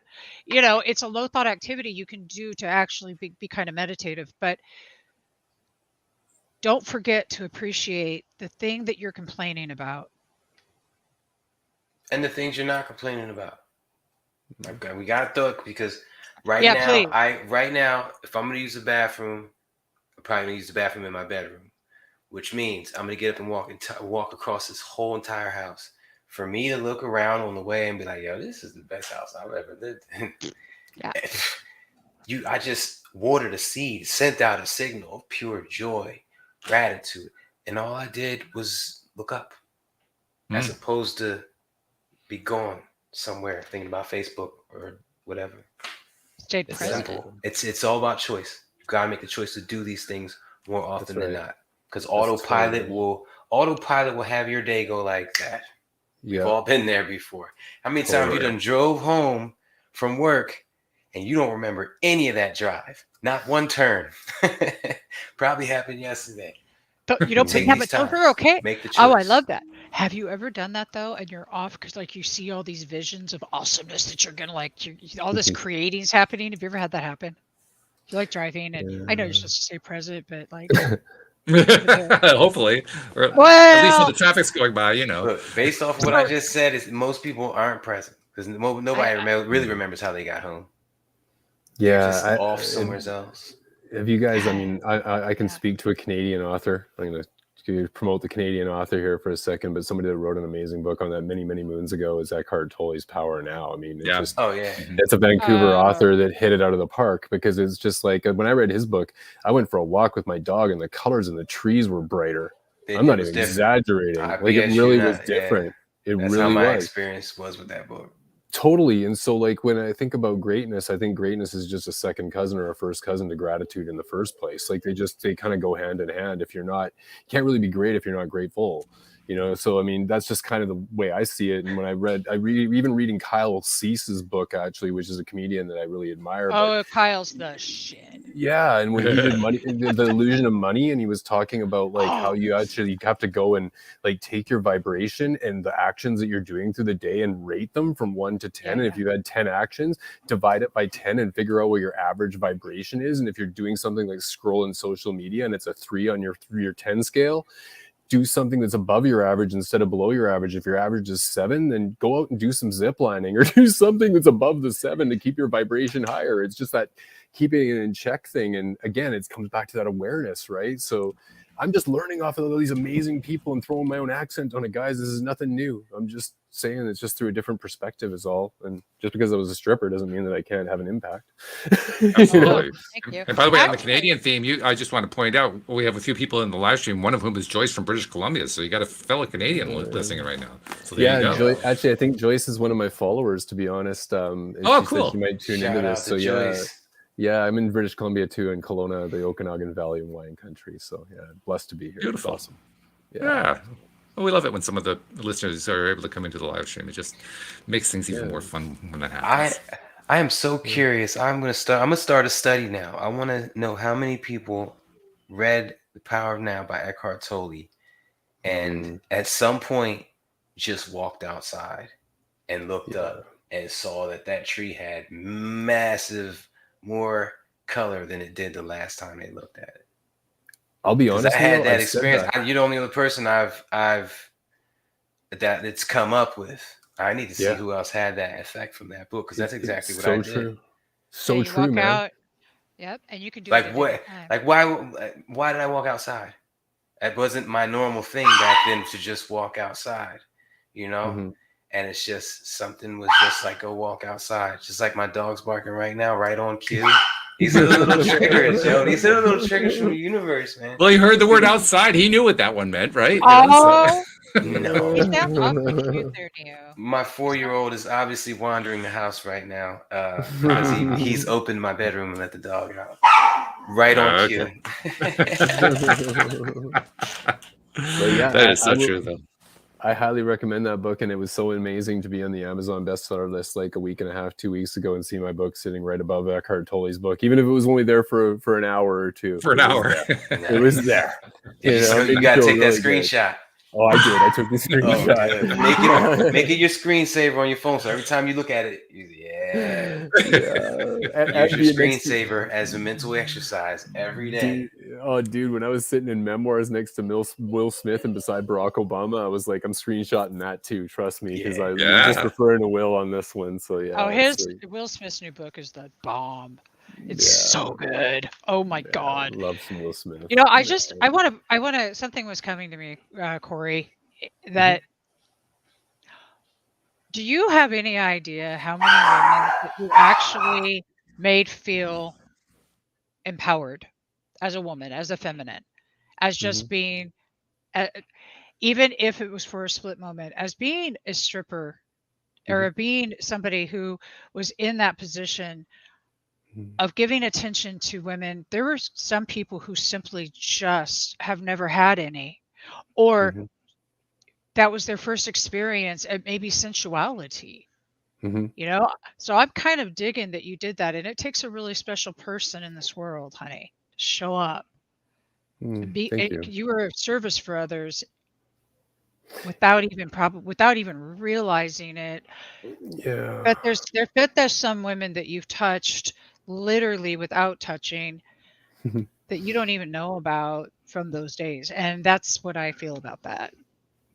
you know, it's a low thought activity you can do to actually be kind of meditative. But don't forget to appreciate the thing that you're complaining about. And the things you're not complaining about. Okay, we got to throw it, because right now, if I'm going to use the bathroom, I'm probably going to use the bathroom in my bedroom, which means I'm going to get up and walk across this whole entire house. For me to look around on the way and be like, yo, this is the best house I've ever lived in. Yeah. I just watered a seed, sent out a signal of pure joy, gratitude, and all I did was look up, as opposed to be gone somewhere thinking about Facebook or whatever. Stay It's present. simple. It's all about choice. You gotta make the choice to do these things more often than not, because autopilot will have your day go like that. We've all been there before. How many times you done drove home from work and you don't remember any of that drive? Not one turn. Probably happened yesterday. But you don't take these times. Okay. Make the choice. Oh, I love that. Have you ever done that though? And you're off because like you see all these visions of awesomeness that you're gonna like. All this creating's happening. Have you ever had that happen? You like driving, and I know you're supposed to stay present, but like. Hopefully, or at least when the traffic's going by, you know. Look, based off of what I just said, is most people aren't present because nobody really remembers how they got home. Yeah, just off somewhere else. Have you guys? I mean, I can speak to a Canadian author. I'm going to promote the Canadian author here for a second, but somebody that wrote an amazing book on that many moons ago is Eckhart Tolle's Power Now. I mean, it's it's a Vancouver author that hit it out of the park, because it's just like when I read his book, I went for a walk with my dog and the colors in the trees were brighter. I'm not even exaggerating. Like it really was different. Yeah. That's how my experience was with that book. Totally. And so like when I think about greatness, I think greatness is just a second cousin or a first cousin to gratitude in the first place. Like they kind of go hand in hand. If you're not, you can't really be great if you're not grateful. you know. So I mean, that's just kind of the way I see it. And when even reading Kyle Cease's book, actually, which is a comedian that I really admire. Oh, Kyle's the shit. Yeah, and when he did money, the illusion of money, and he was talking about like how you actually have to go and like take your vibration and the actions that you're doing through the day and rate them from 1 to 10. And if you had 10 actions, divide it by 10 and figure out what your average vibration is. And if you're doing something like scrolling social media and it's a 3 on your 10 scale, do something that's above your average instead of below your average. If your average is 7, then go out and do some zip lining or do something that's above the 7 to keep your vibration higher. It's just that keeping it in check thing. And again, it comes back to that awareness, right? So I'm just learning off of all these amazing people and throwing my own accent on it, guys. This is nothing new. I'm just saying it's just through a different perspective is all. And just because I was a stripper doesn't mean that I can't have an impact. Absolutely. Thank you. And by the way, on the Canadian theme, I just want to point out, we have a few people in the live stream, one of whom is Joyce from British Columbia. So you got a fellow Canadian listening right now. So there you go. Actually, I think Joyce is one of my followers, to be honest. And oh, she cool. said she might tune Shout into this. So Joyce. Yeah, I'm in British Columbia too, in Kelowna, the Okanagan Valley and wine country. So yeah, blessed to be here. Beautiful. It's awesome. Yeah. Well, we love it when some of the listeners are able to come into the live stream. It just makes things even more fun when that happens. I am so curious. I'm gonna start a study now. I want to know how many people read The Power of Now by Eckhart Tolle, and at some point just walked outside and looked up and saw that tree had massive more color than it did the last time they looked at it. I'll be honest. I had that experience. You're the only other person I've that it's come up with. I need to see who else had that effect from that book, because that's exactly what I did. True. So true, man. Out, yep, and you can do like it what? Like why did I walk outside? That wasn't my normal thing back then, to just walk outside, you know. Mm-hmm. And it's just something was just like, go walk outside. Just like my dog's barking right now, right on cue. These are the little triggers, yo. These are the little triggers from the universe, man. Well, he heard the word outside. He knew what that one meant, right? Oh, no. You sound awfully cute there, Neo. My 4-year-old is obviously wandering the house right now, because he's opened my bedroom and let the dog out. Right on cue. That is so true, though. I highly recommend that book, and it was so amazing to be on the Amazon bestseller list like a week and a half, 2 weeks ago, and see my book sitting right above Eckhart Tolle's book, even if it was only there for an hour or two. For an hour. It was there. You got to take that screenshot. Oh, I did. I took the screenshot. Make it your screensaver on your phone, so every time you look at it, use your screensaver as a mental exercise every day. Dude, when I was sitting in Memoirs next to Will Smith and beside Barack Obama, I was like, I'm screenshotting that too. Trust me, because I'm just referring to Will on this one. So yeah. Oh, Will Smith's new book is the bomb. It's so good. Oh my God. I love some Will Smith. You know, I want to, something was coming to me, Corey, that do you have any idea how many women that you actually made feel empowered as a woman, as a feminine, as just being, even if it was for a split moment, as being a stripper or being somebody who was in that position of giving attention to women? There were some people who simply just have never had any, or that was their first experience at maybe sensuality, you know? So I'm kind of digging that you did that. And it takes a really special person in this world, honey, to show up. You were of service for others without even realizing it. Yeah. But there's some women that you've touched literally without touching that you don't even know about from those days. And that's what I feel about that.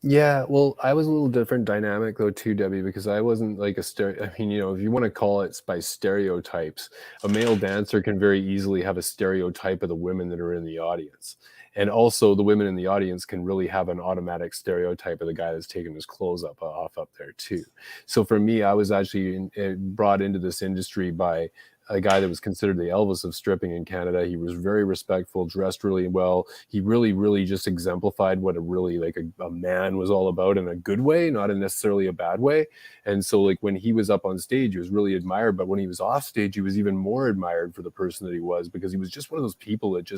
Yeah, well, I was a little different dynamic though too, Debbie, because I wasn't like I mean, you know, if you want to call it by stereotypes, a male dancer can very easily have a stereotype of the women that are in the audience. And also the women in the audience can really have an automatic stereotype of the guy that's taking his clothes off up there too. So for me, I was actually brought into this industry by a guy that was considered the Elvis of stripping in Canada. He was very respectful, dressed really well. He really, really just exemplified what a really like a man was all about in a good way, not in necessarily a bad way. And so like when he was up on stage, he was really admired, but when he was off stage, he was even more admired for the person that he was, because he was just one of those people that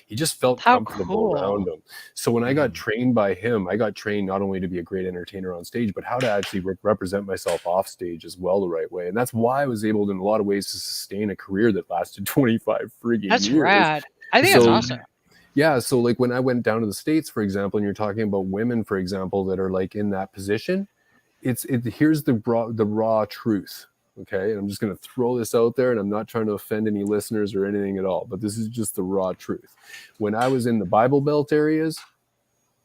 he just felt How comfortable around him. So when I got trained by him, I got trained not only to be a great entertainer on stage, but how to actually represent myself off stage as well the right way. And that's why I was able to, in a lot of ways, to sustain a career that lasted 25 friggin' That's years. rad. I think that's awesome. Yeah, so like when I went down to the States, for example, and you're talking about women, for example, that are like in that position, here's the raw truth. Okay, and I'm just going to throw this out there, and I'm not trying to offend any listeners or anything at all, but this is just the raw truth. When I was in the Bible Belt areas,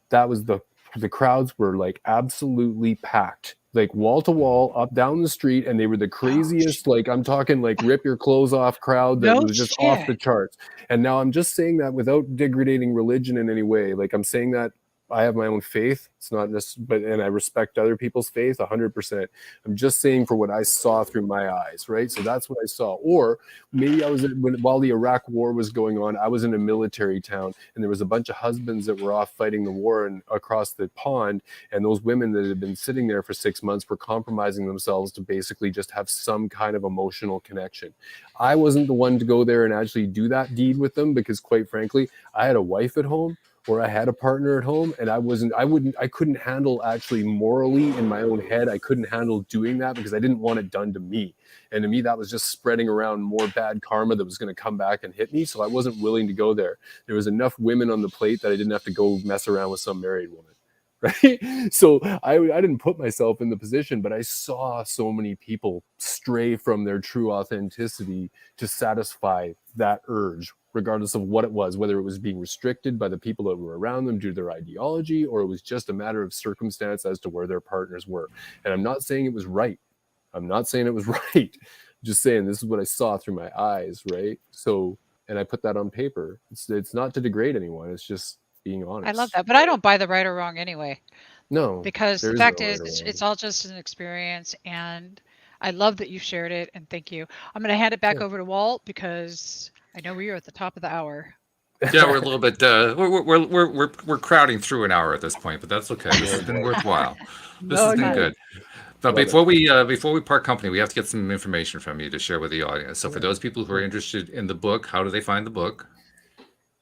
that was the crowds were like absolutely packed, like wall to wall, up down the street, and they were the craziest, like I'm talking like rip your clothes off crowd that was just off the charts. And now I'm just saying that without degrading religion in any way. Like I'm saying that I have my own faith. It's not just, and I respect other people's faith 100%. I'm just saying for what I saw through my eyes, right? So that's what I saw. Or maybe I was while the Iraq war was going on, I was in a military town, and there was a bunch of husbands that were off fighting the war and across the pond, and those women that had been sitting there for 6 months were compromising themselves to basically just have some kind of emotional connection. I wasn't the one to go there and actually do that deed with them, because quite frankly, I had a wife at home, or I had a partner at home, and I couldn't handle actually morally in my own head. I couldn't handle doing that because I didn't want it done to me. And to me, that was just spreading around more bad karma that was going to come back and hit me. So I wasn't willing to go there. There was enough women on the plate that I didn't have to go mess around with some married woman. Right. So I didn't put myself in the position, but I saw so many people stray from their true authenticity to satisfy that urge, regardless of what it was, whether it was being restricted by the people that were around them due to their ideology, or it was just a matter of circumstance as to where their partners were. And I'm not saying it was right. I'm not saying it was right. I'm just saying this is what I saw through my eyes, right? So, and I put that on paper. It's not to degrade anyone. It's just being honest. I love that, but I don't buy the right or wrong anyway. No, because the fact is, it's all just an experience, and I love that you shared it, and thank you. I'm going to hand it back over to Walt, because I know we are at the top of the hour. Yeah, we're a little bit. We're crowding through an hour at this point, but that's okay. This has been worthwhile. This has been good. But before we part company, we have to get some information from you to share with the audience. So for those people who are interested in the book, how do they find the book?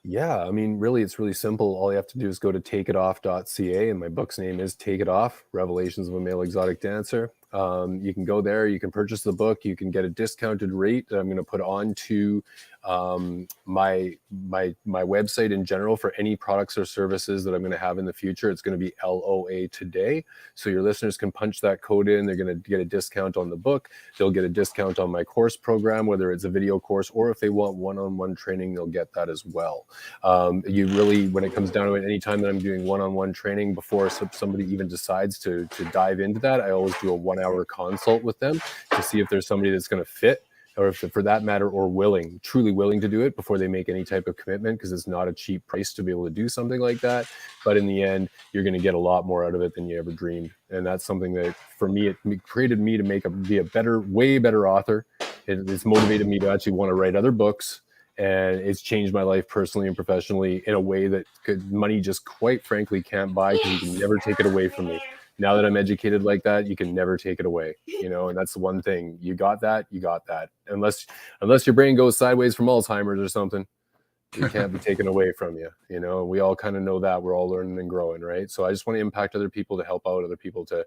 Yeah, I mean, really, it's really simple. All you have to do is go to takeitoff.ca, and my book's name is Take It Off, Revelations of a Male Exotic Dancer. You can go there, you can purchase the book, you can get a discounted rate that I'm going to put onto my website in general for any products or services that I'm going to have in the future. It's going to be LOA today. So your listeners can punch that code in. They're going to get a discount on the book. They'll get a discount on my course program, whether it's a video course or if they want one-on-one training, they'll get that as well. You really, when it comes down to it, anytime that I'm doing one-on-one training, before somebody even decides to dive into that, I always do a 1-hour consult with them to see if there's somebody that's going to fit, or if for that matter, or truly willing to do it before they make any type of commitment, because it's not a cheap price to be able to do something like that. But in the end, you're going to get a lot more out of it than you ever dreamed. And that's something that for me, it created me to be a better, way better author. It's motivated me to actually want to write other books. And it's changed my life personally and professionally in a way that money just quite frankly can't buy, because you can never take it away from me. Now that I'm educated like that, you can never take it away, and that's the one thing. You got that. Unless your brain goes sideways from Alzheimer's or something, it can't be taken away from you. We all kind of know that. We're all learning and growing, right? So I just want to impact other people, to help out other people to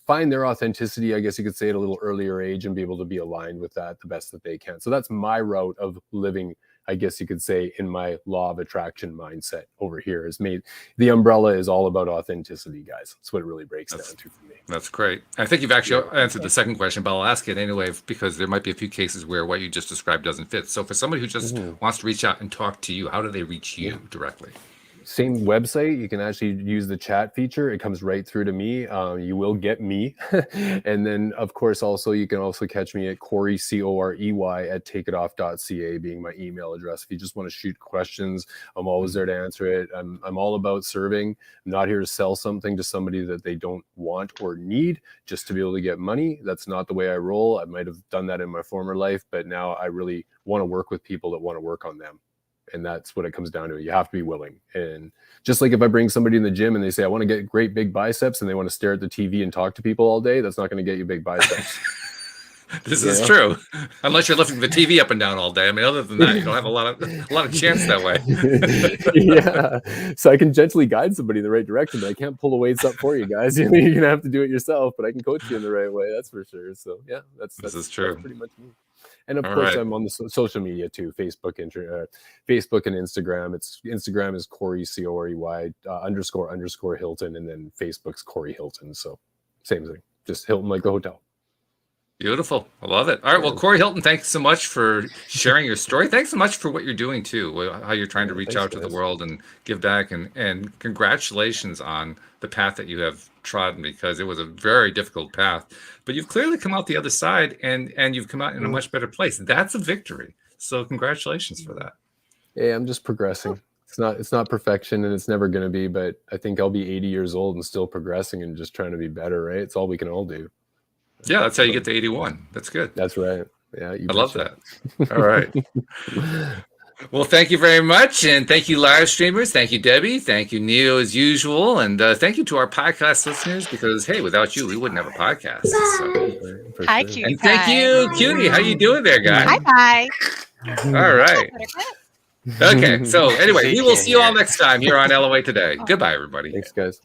find their authenticity, I guess you could say, at a little earlier age, and be able to be aligned with that the best that they can. So that's my route of living, I guess you could say, in my law of attraction mindset over here. The umbrella is all about authenticity, guys. That's what it really breaks down to for me. That's great. I think you've actually answered the second question, but I'll ask it anyway, because there might be a few cases where what you just described doesn't fit. So for somebody who just wants to reach out and talk to you, how do they reach you directly? same website. You can actually use the chat feature. It comes right through to me. You will get me. And then, of course, also you can also catch me at Corey, Corey, at takeitoff.ca being my email address. If you just want to shoot questions, I'm always there to answer it. I'm all about serving. I'm not here to sell something to somebody that they don't want or need just to be able to get money. That's not the way I roll. I might have done that in my former life, but now I really want to work with people that want to work on them. And that's what it comes down to. You have to be willing. And just like if I bring somebody in the gym and they say, I want to get great big biceps, and they want to stare at the TV and talk to people all day, that's not going to get you big biceps. This is true. Unless you're lifting the TV up and down all day. I mean, other than that, you don't have a lot of chance that way. Yeah. So I can gently guide somebody in the right direction, but I can't pull the weights up for you guys. You're going to have to do it yourself, but I can coach you in the right way. That's for sure. So yeah, that's is true. That's pretty much me. And of course, I'm on the social media too, Facebook and Instagram. Instagram is Corey, Corey, _ Hilton, and then Facebook's Corey Hilton. So same thing, just Hilton like the hotel. Beautiful. I love it. All right. Well, Corey Hilton, thanks so much for sharing your story. Thanks so much for what you're doing too, how you're trying to reach out to the world and give back. And congratulations on the path that you have trodden, because it was a very difficult path, but you've clearly come out the other side and you've come out in a much better place. That's a victory. So congratulations for that. Yeah, I'm just progressing. It's not perfection, and it's never going to be, but I think I'll be 80 years old and still progressing and just trying to be better, right? It's all we can all do. Yeah, that's how you get to 81. That's good. That's right. Yeah, I love that. All right. Well, thank you very much. And thank you, live streamers. Thank you, Debbie. Thank you, Neo, as usual. And thank you to our podcast listeners, because, hey, without you, we wouldn't have a podcast. So. Hi, Cutie. And thank you, Cutie. How you doing there, guy? Hi. All right. Okay. So anyway, we will see you all next time here on LOA Today. Goodbye, everybody. Thanks, guys.